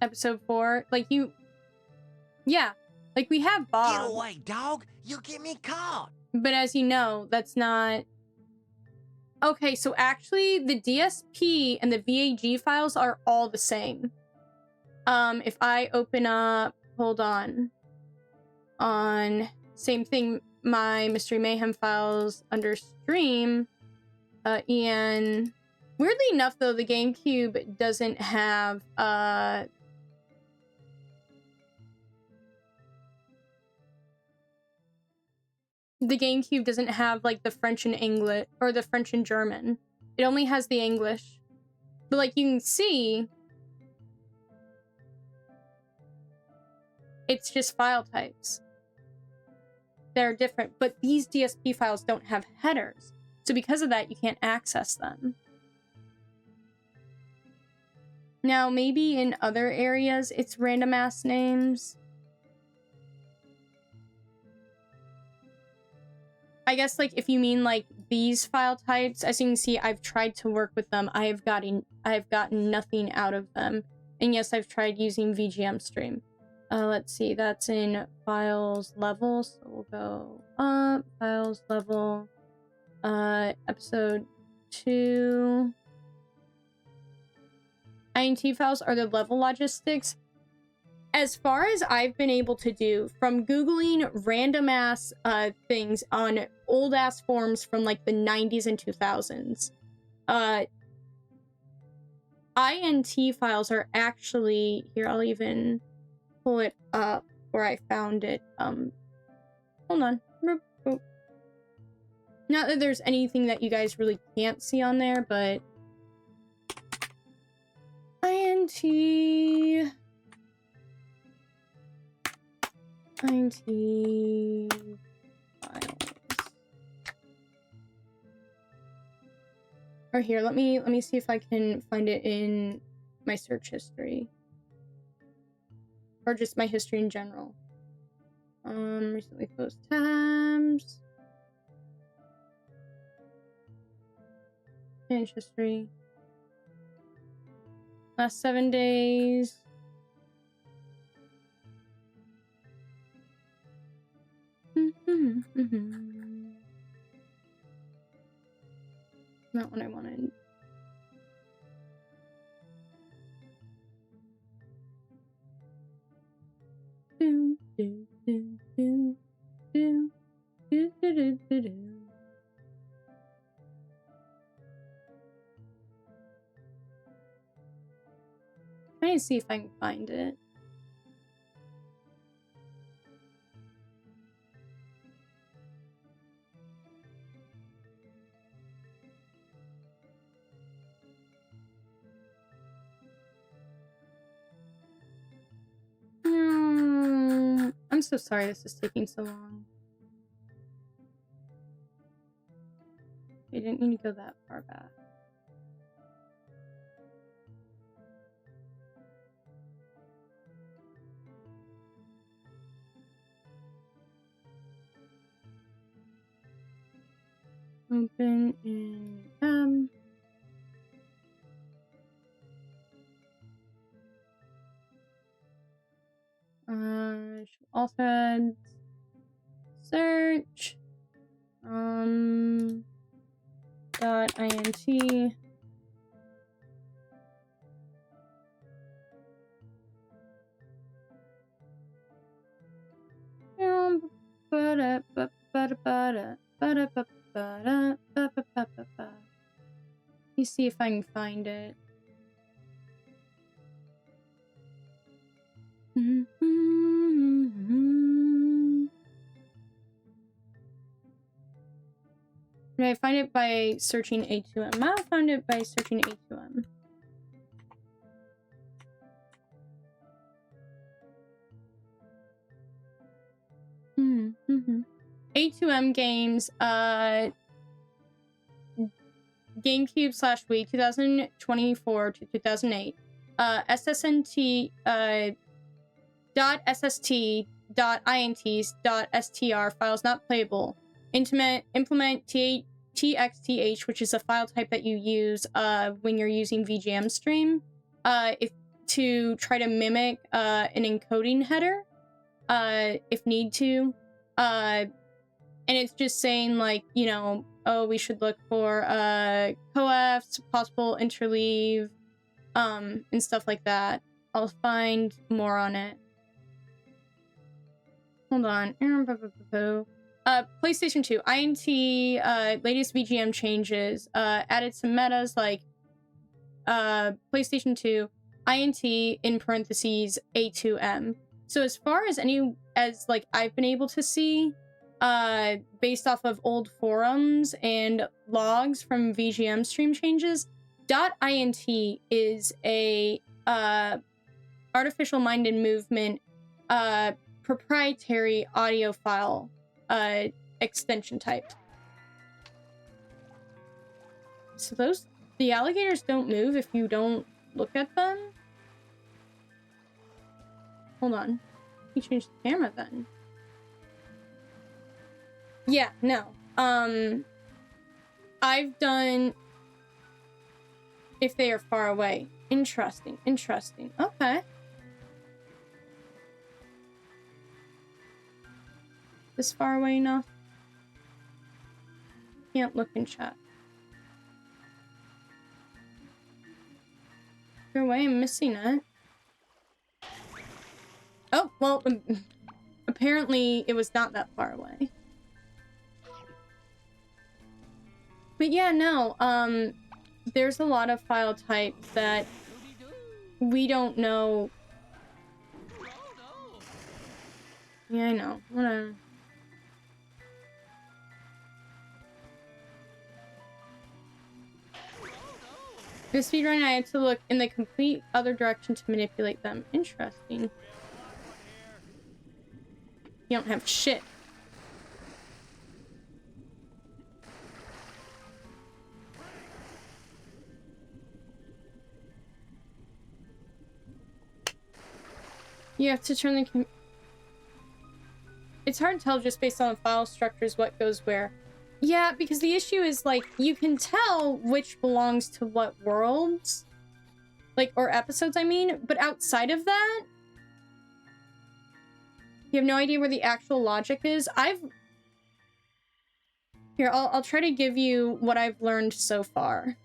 Episode 4. Like, you... Yeah. Like, we have Bob. Get away, dog! You get me caught! But as you know, that's not... Okay, so actually, the DSP and the VAG files are all the same. If I open up... Hold on. Same thing, my Mystery Mayhem files under stream. EN... Weirdly enough, though, the GameCube doesn't have, the GameCube doesn't have, like, the French and English, or the French and German. It only has the English. But, like, you can see, it's just file types. They're different, but these DSP files don't have headers. So because of that, you can't access them. Now, maybe in other areas, it's random ass names. I guess, like, if you mean, like, these file types, as you can see, I've tried to work with them. I have gotten nothing out of them. And yes, I've tried using VGM stream. Let's see, that's in files level, so we'll go up, files level, episode 2. INT files are the level logistics. As far as I've been able to do from Googling random ass things on old ass forums from like the 90s and 2000s, INT files are actually, here, I'll even pull it up where I found it. Hold on. Not that there's anything that you guys really can't see on there, but INT INT files. Or here, let me see if I can find it in my search history. Or just my history in general. Recently closed tabs. Finish history. Last 7 days. Not what I wanted. Do, do, do, do, do, do, do, do, do, do. Trying to see if I can find it. I'm so sorry this is taking so long. I didn't need to go that far back. Open in tab. Also add search .int Let me see if I can find it. Did I find it by searching A2M? I found it by searching A2M. A2M games, GameCube/Wii 2024 to 2008. SSNT, .sst, .ints, .str files not playable. Implement txth, which is a file type that you use when you're using VGM stream, to try to mimic an encoding header, if need to. And it's just saying, like, you know, oh, we should look for coefs, possible interleave, and stuff like that. I'll find more on it. Hold on. PlayStation 2. INT, latest VGM changes. Added some metas like PlayStation 2, INT, in parentheses, A2M. So as far as like I've been able to see, based off of old forums and logs from VGM stream changes, .int is a artificial mind and movement proprietary audio file extension type. So the alligators don't move if you don't look at them? Hold on. You changed the camera then. Yeah, no. I've done if they are far away. Interesting. Okay. This far away enough? Can't look in chat. Your way, I'm missing it. Oh, well, apparently it was not that far away. But yeah, no, there's a lot of file types that we don't know. Yeah, I know. Whatever. For speedrun, I had to look in the complete other direction to manipulate them. Interesting. You don't have shit. You have to turn the... It's hard to tell just based on the file structures what goes where. Yeah, because the issue is, like, you can tell which belongs to what worlds. Like, or episodes, I mean. But outside of that, you have no idea where the actual logic is. Here, I'll try to give you what I've learned so far.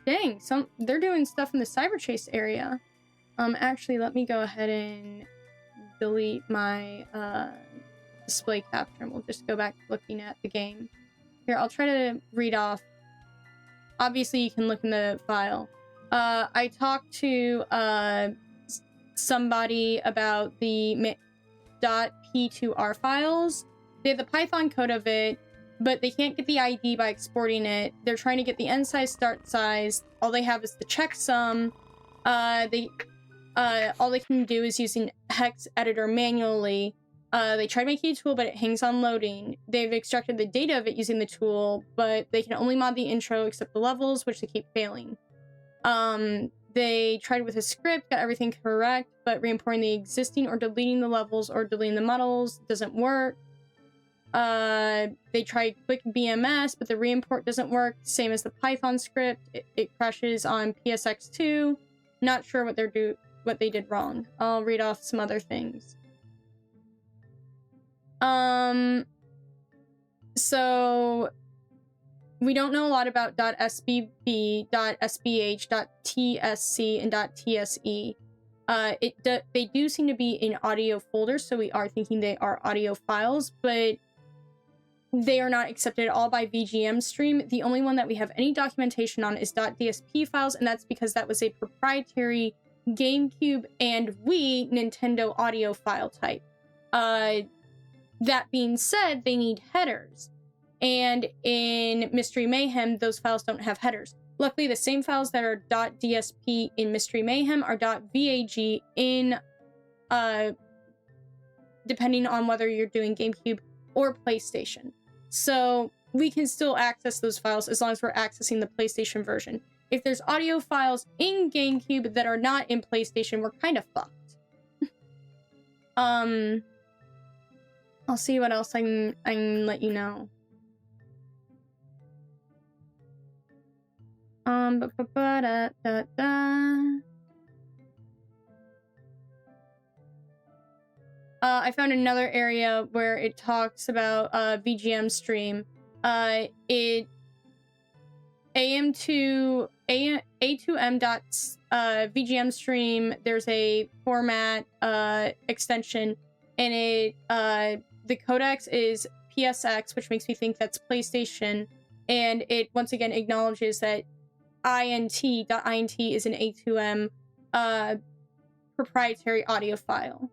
Dang, they're doing stuff in the cyber chase area. Actually, let me go ahead and delete my display capture, and we'll just go back to looking at the game. Here, I'll try to read off. Obviously, you can look in the file. I talked to somebody about the .p2r files. They have the Python code of it, but they can't get the ID by exporting it. They're trying to get the end size, start size. All they have is the checksum. All they can do is using hex editor manually. They tried making a tool, but it hangs on loading. They've extracted the data of it using the tool, but they can only mod the intro except the levels, which they keep failing. They tried with a script, got everything correct, but re-importing the existing or deleting the levels or deleting the models doesn't work. They tried quick BMS, but the re-import doesn't work. Same as the Python script. It crashes on PSX2. Not sure what they did wrong. I'll read off some other things. So we don't know a lot about .sbb, .sbh, .tsc, and .tse. They do seem to be in audio folders, so we are thinking they are audio files, but they are not accepted at all by VGM stream. The only one that we have any documentation on is .dsp files, and that's because that was a proprietary GameCube and Wii Nintendo audio file type. That being said, they need headers. And in Mystery Mayhem, those files don't have headers. Luckily, the same files that are .dsp in Mystery Mayhem are .vag in, depending on whether you're doing GameCube or PlayStation. So we can still access those files as long as we're accessing the PlayStation version. If there's audio files in GameCube that are not in PlayStation, we're kind of fucked. I'll see what else I can let you know. I found another area where it talks about VGM stream. A2M VGM stream. There's a format extension, and the codex is PSX, which makes me think that's PlayStation, and it once again acknowledges that .int is an A2M proprietary audio file.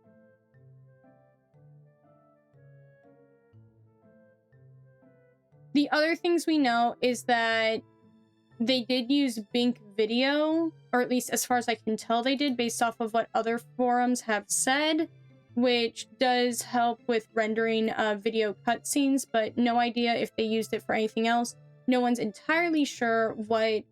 The other things we know is that they did use Bink Video, or at least as far as I can tell they did, based off of what other forums have said, which does help with rendering video cutscenes, but no idea if they used it for anything else. No one's entirely sure what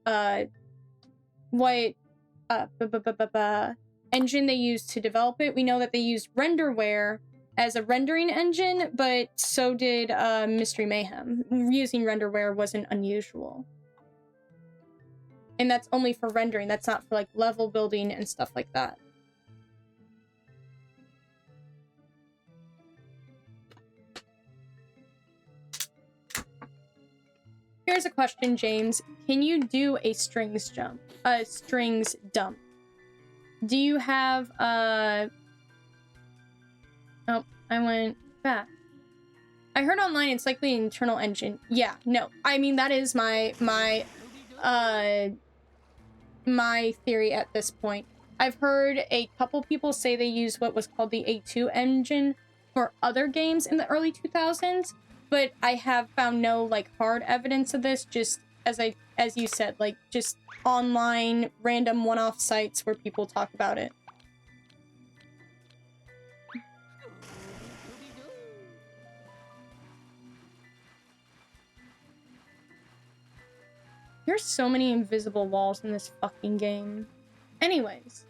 engine they used to develop it. We know that they used Renderware as a rendering engine, but so did Mystery Mayhem. Using Renderware wasn't unusual. And that's only for rendering, that's not for like level building and stuff like that. Here's a question, James. Can you do a strings dump? Do you have Oh, I went back. I heard online it's likely an internal engine. Yeah, no. I mean, that is my theory at this point. I've heard a couple people say they use what was called the A2 engine for other games in the early 2000s. but I have found no, like, hard evidence of this, just as you said, like, just online, random one-off sites where people talk about it. There's so many invisible walls in this fucking game. Anyways.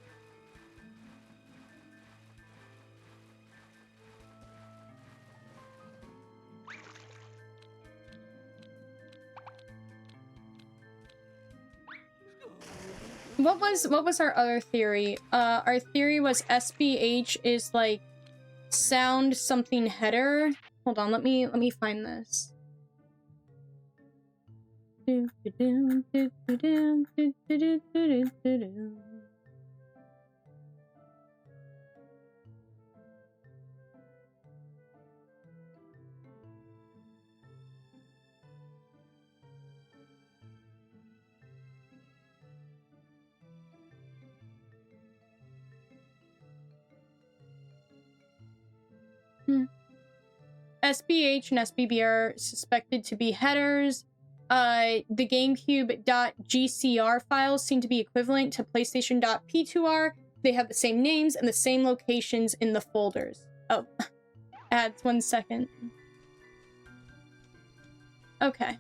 What was our other theory? Our theory was SBH is like sound something header. Hold on, let me find this. SBH and SBB are suspected to be headers. The GameCube.gcr files seem to be equivalent to PlayStation.p2r. They have the same names and the same locations in the folders. Oh, ads 1 second. Okay.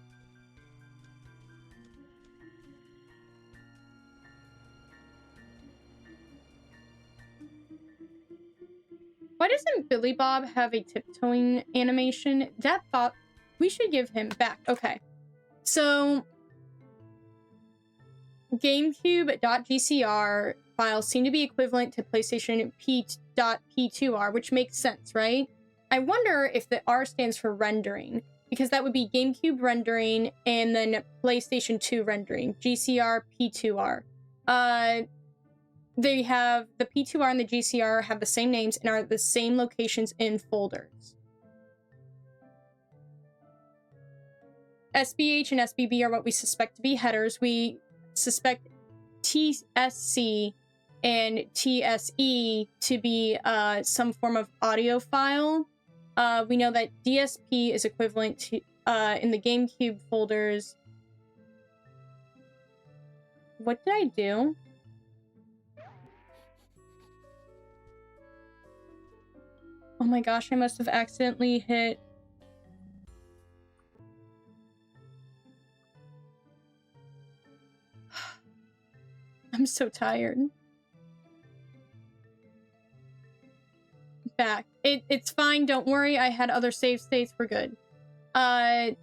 Why doesn't Billy Bob have a tiptoeing animation? That Bob, we should give him back. Okay. So, GameCube.gcr files seem to be equivalent to PlayStation P.P2R, which makes sense, right? I wonder if the R stands for rendering, because that would be GameCube rendering and then PlayStation 2 rendering, GCR P2R. They have the P2R and the GCR have the same names and are the same locations in folders. SBH and SBB are what we suspect to be headers. We suspect TSC and TSE to be some form of audio file. We know that DSP is equivalent to, in the GameCube folders. What did I do? Oh my gosh, I must have accidentally hit... I'm so tired. Back. It's fine, don't worry, I had other save states, we're good. As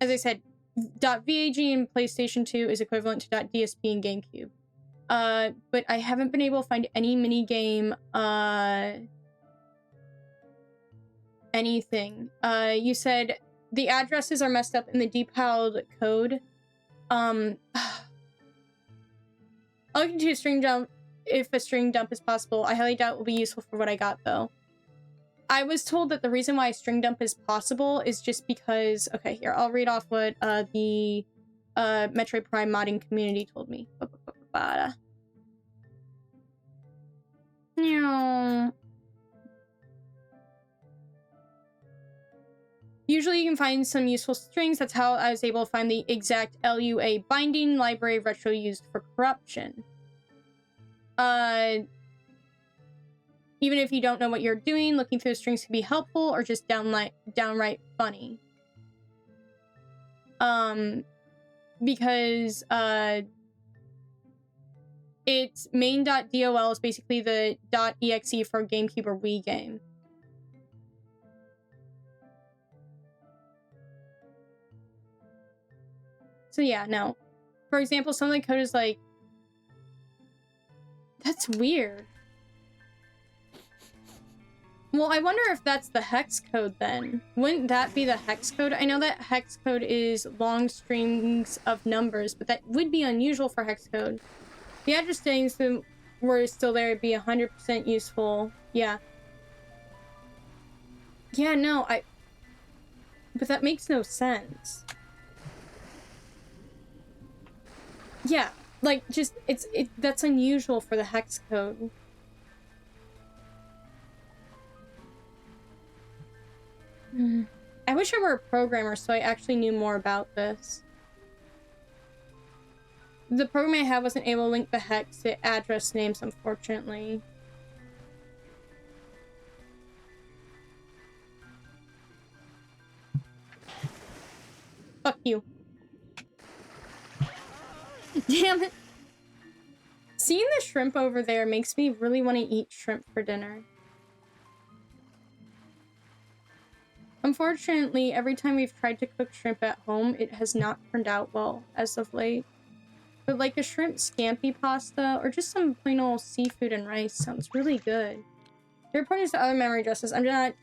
I said, .VAG in PlayStation 2 is equivalent to .DSP in GameCube. But I haven't been able to find any minigame, anything. You said the addresses are messed up in the depiled code. I'll look into a string dump if a string dump is possible. I highly doubt it will be useful for what I got, though. I was told that the reason why a string dump is possible is just because... Okay, here, I'll read off what the Metroid Prime modding community told me. Usually you can find some useful strings. That's how I was able to find the exact LUA binding library retro used for corruption. Even if you don't know what you're doing, looking through the strings can be helpful or just downright funny. Because its main.dol is basically the .exe for a GameCube or Wii game. So yeah, no. For example, some of the code is like... That's weird. Well, I wonder if that's the hex code then. Wouldn't that be the hex code? I know that hex code is long strings of numbers, but that would be unusual for hex code. The address things that were still there would be 100% useful. Yeah. Yeah, no, but that makes no sense. Yeah, like, just, that's unusual for the hex code. I wish I were a programmer so I actually knew more about this. The program I had wasn't able to link the hex to address names, unfortunately. Fuck you. Damn it. Seeing the shrimp over there makes me really want to eat shrimp for dinner. Unfortunately, every time we've tried to cook shrimp at home, it has not turned out well as of late. But like a shrimp scampi pasta or just some plain old seafood and rice sounds really good. Your point is to other memory addresses. I'm not...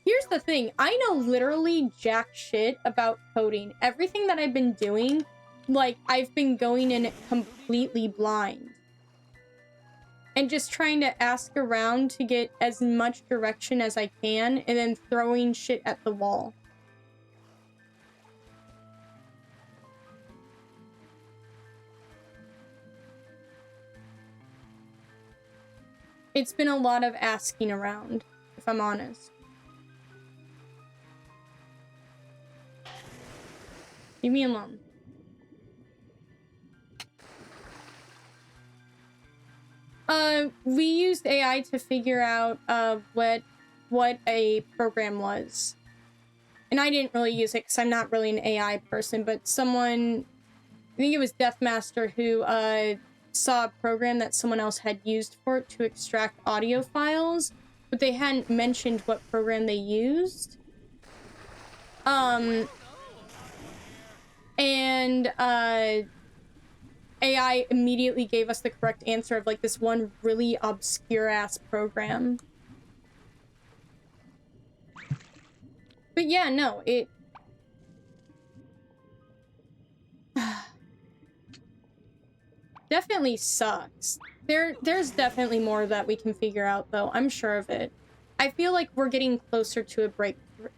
Here's the thing. I know literally jack shit about coding. Everything that I've been doing, like, I've been going in completely blind. And just trying to ask around to get as much direction as I can, and then throwing shit at the wall. It's been a lot of asking around, if I'm honest. Leave me alone. We used AI to figure out, what a program was. And I didn't really use it because I'm not really an AI person, but someone, I think it was Deathmaster, who, saw a program that someone else had used for it to extract audio files, but they hadn't mentioned what program they used. AI immediately gave us the correct answer of, like, this one really obscure-ass program. But yeah, no, it... definitely sucks. There's definitely more that we can figure out, though. I'm sure of it. I feel like we're getting closer to a breakthrough.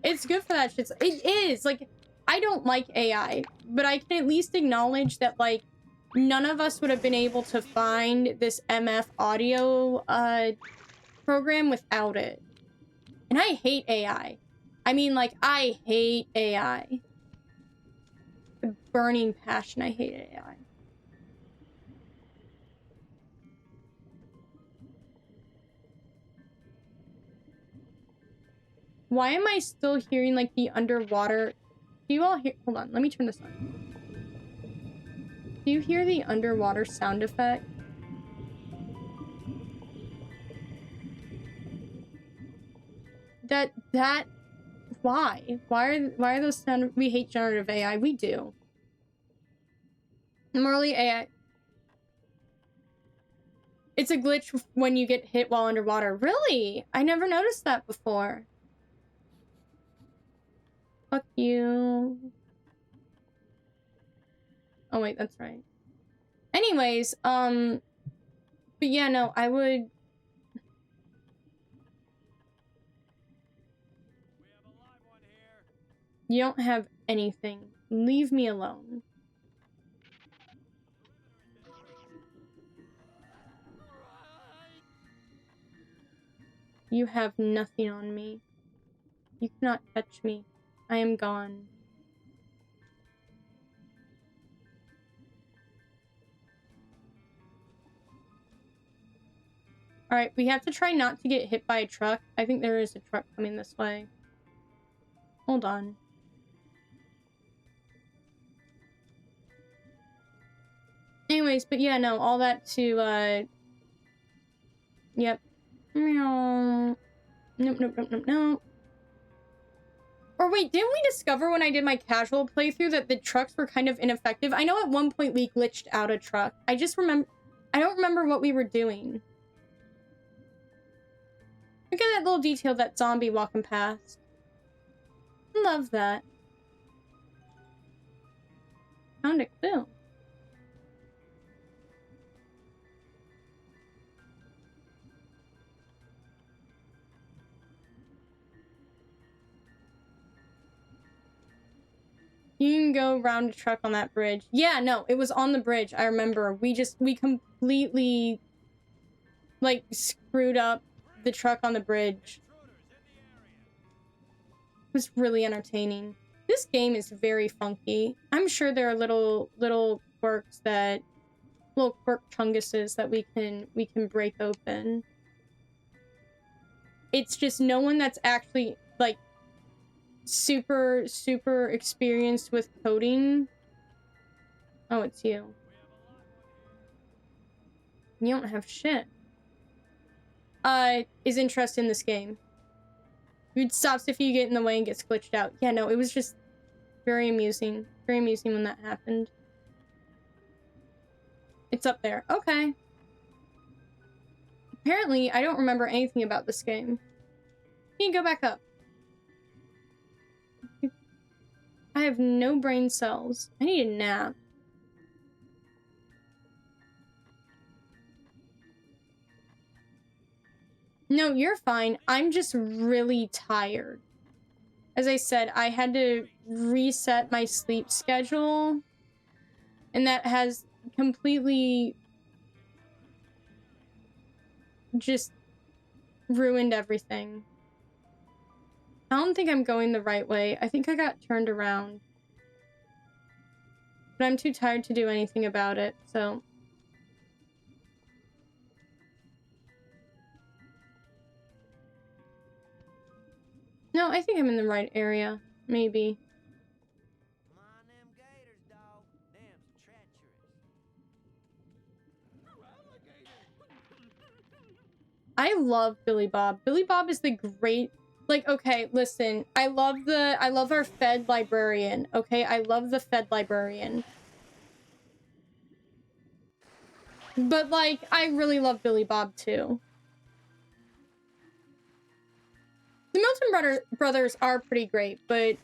It's good for that shit. It is! Like, I don't like AI, but I can at least acknowledge that, like, none of us would have been able to find this MF audio, program without it. And I hate AI. I mean, like, I hate AI. The burning passion, I hate AI. Why am I still hearing, like, the underwater... Do you all hear... Hold on, let me turn this on. Do you hear the underwater sound effect? That... Why? Why are those sound... We hate generative AI. We do. Morally, AI... It's a glitch when you get hit while underwater. Really? I never noticed that before. Fuck you. Oh wait, that's right. Anyways, but yeah, no, I would... You don't have anything. Leave me alone. You have nothing on me. You cannot touch me. I am gone. Alright, we have to try not to get hit by a truck. I think there is a truck coming this way. Hold on. Anyways, but yeah, no, all that to, Yep. Meow. Nope, nope, nope, nope, nope. Or wait, didn't we discover when I did my casual playthrough that the trucks were kind of ineffective? I know at one point we glitched out a truck. I don't remember what we were doing. Look at that little detail, that zombie walking past. Love that. Found a clue. You can go round a truck on that bridge. Yeah, no, it was on the bridge. I remember. We completely, like, screwed up the truck on the bridge. was really entertaining. This game is very funky. I'm sure there are little quirks little quirk chunguses that we can break open. It's just no one that's actually like super experienced with coding. Oh, it's you. You don't have shit. Is interested in this game. It stops if you get in the way and gets glitched out. Yeah, no, it was just very amusing. Very amusing when that happened. It's up there. Okay. Apparently, I don't remember anything about this game. Can you go back up? I have no brain cells. I need a nap. No, you're fine. I'm just really tired. As I said, I had to reset my sleep schedule, and that has completely just ruined everything. I don't think I'm going the right way. I think I got turned around. But I'm too tired to do anything about it, so... No, I think I'm in the right area. Maybe. Come on, them gators, dog. Them's treacherous. I love Billy Bob. Billy Bob is the great... Like, okay, listen. I love our Fed librarian, okay? I love the Fed librarian. But, like, I really love Billy Bob, too. The Milton brothers are pretty great, but...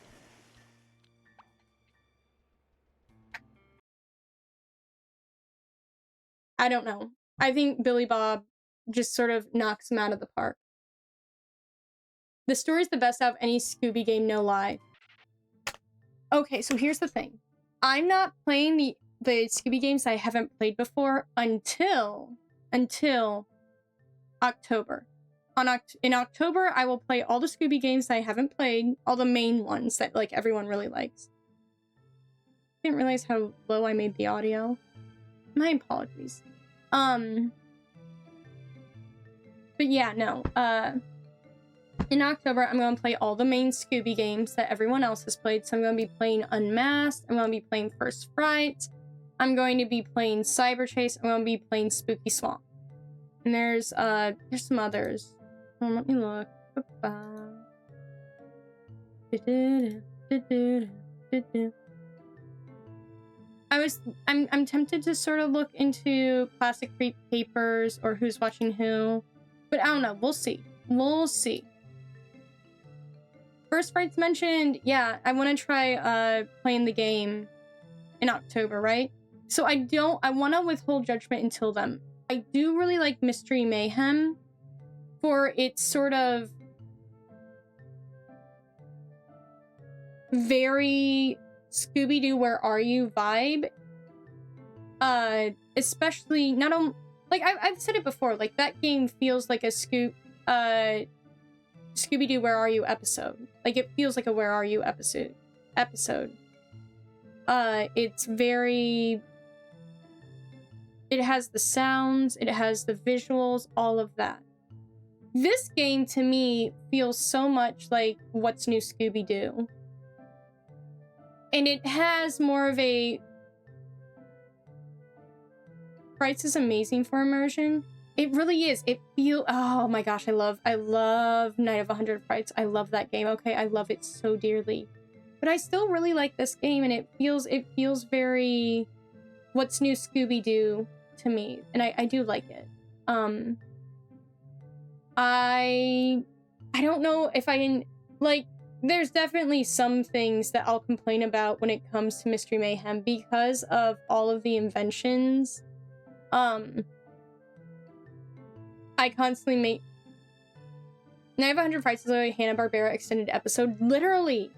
I don't know. I think Billy Bob just sort of knocks him out of the park. The story's the best out of any Scooby game, no lie. Okay, so here's the thing. I'm not playing the Scooby games I haven't played before until October. In October, I will play all the Scooby games that I haven't played, all the main ones that like everyone really likes. Didn't realize how low I made the audio. My apologies. But yeah, no. In October, I'm going to play all the main Scooby games that everyone else has played. So I'm going to be playing Unmasked. I'm going to be playing First Fright. I'm going to be playing Cyber Chase. I'm going to be playing Spooky Swamp. And there's some others. Let me look. I'm tempted to sort of look into Classic Creep Papers or Who's Watching Who, but I don't know. We'll see. We'll see. First Fright's mentioned. Yeah, I want to try playing the game in October, right? So I want to withhold judgment until then. I do really like Mystery Mayhem for its sort of very Scooby-Doo Where Are You vibe. Especially not only like I've said it before, like that game feels like a Scooby-Doo Where Are You episode. Like it feels like a Where Are You episode. It's very... It has the sounds, it has the visuals, all of that. This game, to me, feels so much like What's New Scooby-Doo. And it has more of a... Frights is amazing for immersion. It really is. It feels... Oh my gosh, I love Night of 100 Frights. I love that game, okay? I love it so dearly. But I still really like this game, and it feels very What's New Scooby-Doo to me. And I do like it. I don't know if I can... Like, there's definitely some things that I'll complain about when it comes to Mystery Mayhem because of all of the inventions. I constantly make... Night of 100 Frights is a Hanna-Barbera extended episode. Literally!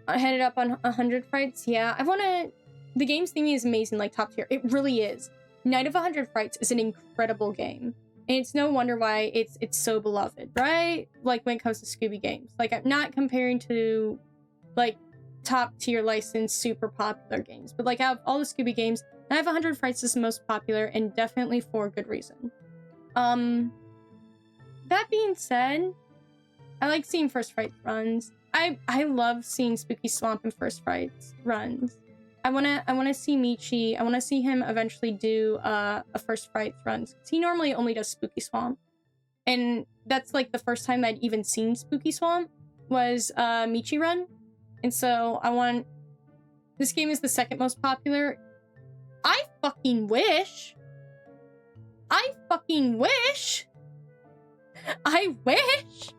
I headed up on 100 Frights. Yeah, I want to... The game's theming is amazing, like top tier. It really is. Night of 100 Frights is an incredible game. And it's no wonder why it's so beloved, right? Like when it comes to Scooby games. Like I'm not comparing to like top tier licensed super popular games, but like out of all the Scooby games, I have 100 Frights is the most popular and definitely for good reason. That being said, I like seeing First Fright runs. I love seeing Spooky Swamp and First Frights runs. I wanna see Michi. I wanna see him eventually do a First Fright run. He normally only does Spooky Swamp, and that's like the first time I'd even seen Spooky Swamp was Michi run, and so I want. This game is the second most popular. I fucking wish. I fucking wish. I wish.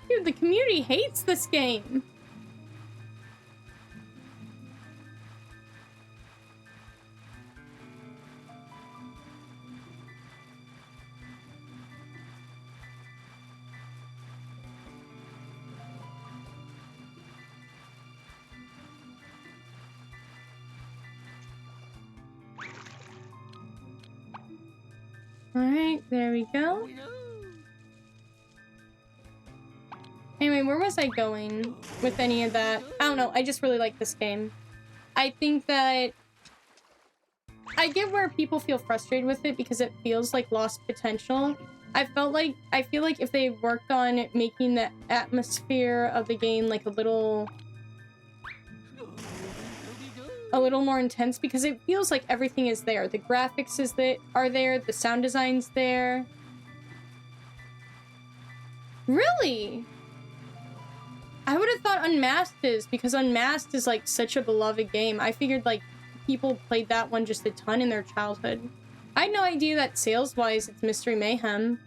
Dude, the community hates this game. Alright, there we go. Anyway, where was I going with any of that? I don't know, I just really like this game. I think that I get where people feel frustrated with it because it feels like lost potential. I feel like if they worked on making the atmosphere of the game like a little more intense, because it feels like everything is there. The graphics are there, the sound design's there. Really? I would have thought Unmasked is, because Unmasked is like such a beloved game. I figured like people played that one just a ton in their childhood. I had no idea that sales-wise it's Mystery Mayhem.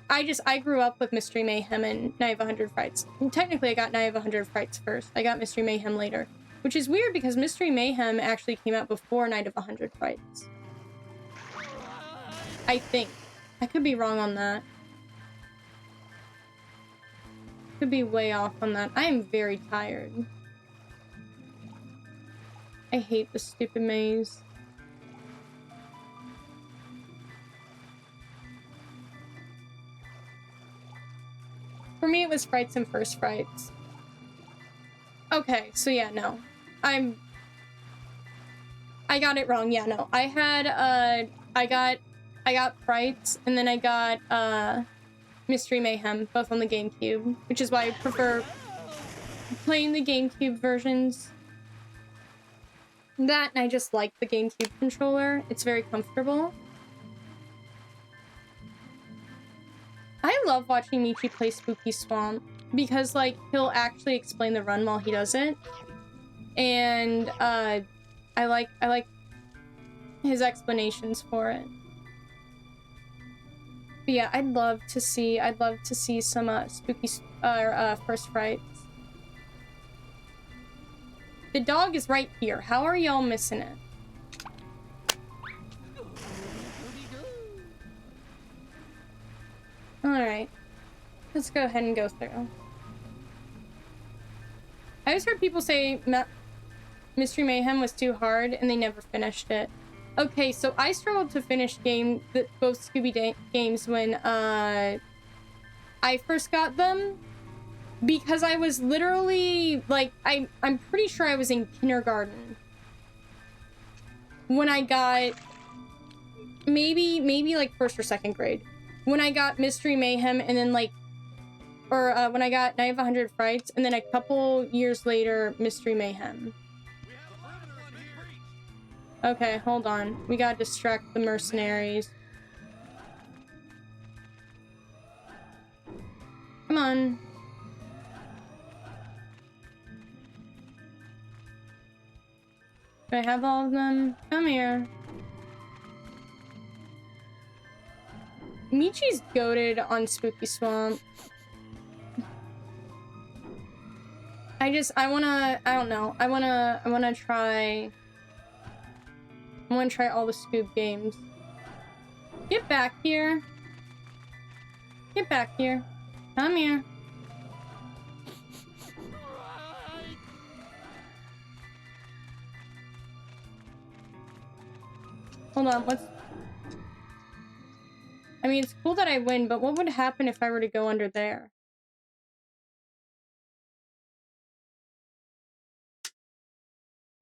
I grew up with Mystery Mayhem and Night of 100 Frights. And technically I got Night of 100 Frights first. I got Mystery Mayhem later. Which is weird because Mystery Mayhem actually came out before Night of 100 Frights. I think. I could be wrong on that. Could be way off on that. I am very tired. I hate this stupid maze. For me, it was Frights and First Frights. Okay, so yeah, no. I got it wrong. Yeah, no. I had, I got Frights, and then I got, Mystery Mayhem, both on the GameCube, which is why I prefer playing the GameCube versions. That, and I just like the GameCube controller. It's very comfortable. I love watching Michi play Spooky Swamp, because, like, he'll actually explain the run while he does it. And, I like his explanations for it. But yeah, I'd love to see some, Spooky, First Frights. The dog is right here. How are y'all missing it? Alright. Let's go ahead and go through. I always heard people say Mystery Mayhem was too hard and they never finished it. Okay, so I struggled to finish both Scooby games when I first got them, because I was literally like I'm pretty sure I was in kindergarten when I got maybe like first or second grade when I got Mystery Mayhem, and then like when I got Night of 100 Frights, and then a couple years later Mystery Mayhem. Okay, hold on. We gotta distract the mercenaries. Come on. Do I have all of them? Come here. Michi's goated on Spooky Swamp. I wanna try all the Scoob games. Get back here. Get back here. Come here. Hold on, what's... I mean, it's cool that I win, but what would happen if I were to go under there?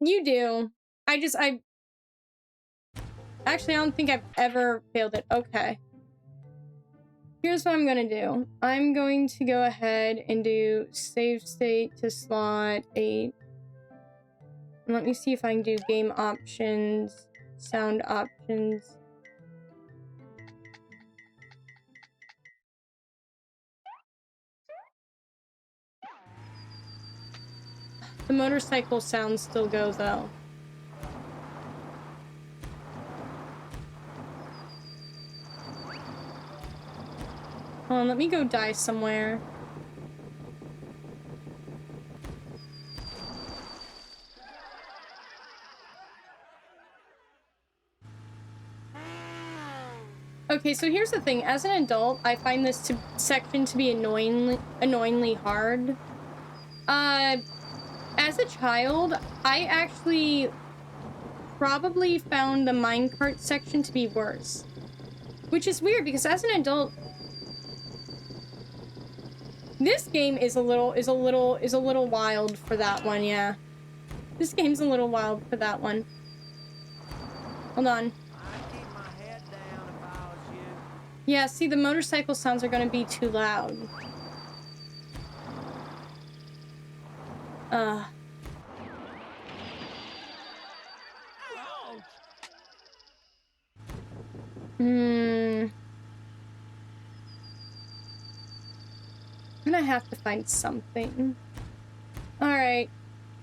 You do. Actually, I don't think I've ever failed it. Okay. Here's what I'm gonna do. I'm going to go ahead and do save state to slot 8. Let me see if I can do game options, sound options. The motorcycle sounds still go though. Hold on, let me go die somewhere. Okay, so here's the thing. As an adult, I find this section to be annoyingly hard. As a child, I actually probably found the minecart section to be worse. Which is weird because as an adult, this game is a little wild for that one, yeah. This game's a little wild for that one. Hold on. I'd keep my head down if I was you. Yeah, see, the motorcycle sounds are gonna be too loud. I'm gonna have to find something. Alright.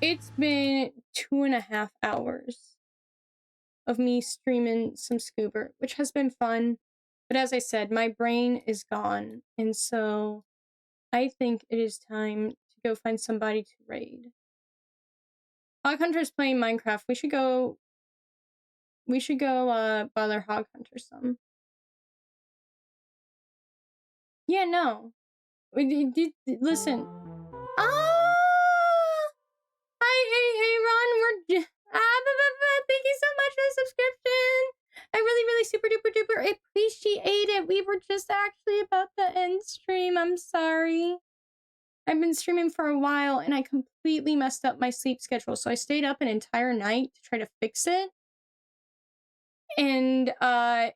It's been 2.5 hours of me streaming some Scooby, which has been fun. But as I said, my brain is gone. And so I think it is time to go find somebody to raid. Hog Hunter's playing Minecraft. We should go bother Hog Hunter some. Yeah, no. Listen. Hey, Ron, thank you so much for the subscription. I really super duper duper appreciate it. We were just actually about to end stream. I'm sorry. I've been streaming for a while and I completely messed up my sleep schedule. So I stayed up an entire night to try to fix it. And I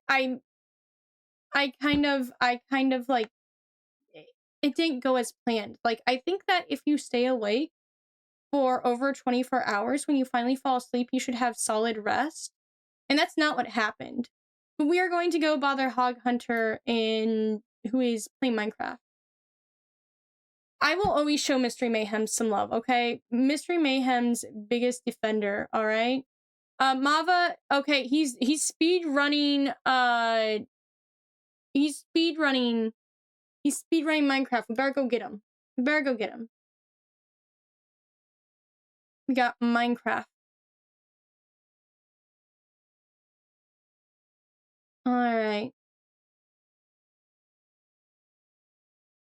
kind of like, it didn't go as planned. Like, I think that if you stay awake for over 24 hours, when you finally fall asleep, you should have solid rest. And that's not what happened. But we are going to go bother Hog Hunter who is playing Minecraft. I will always show Mystery Mayhem some love, okay? Mystery Mayhem's biggest defender, alright? Mava, okay, he's speed running, he's speed running Minecraft. We better go get him. We got Minecraft. Alright.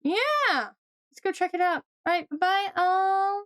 Yeah! Let's go check it out. Alright, bye-bye all.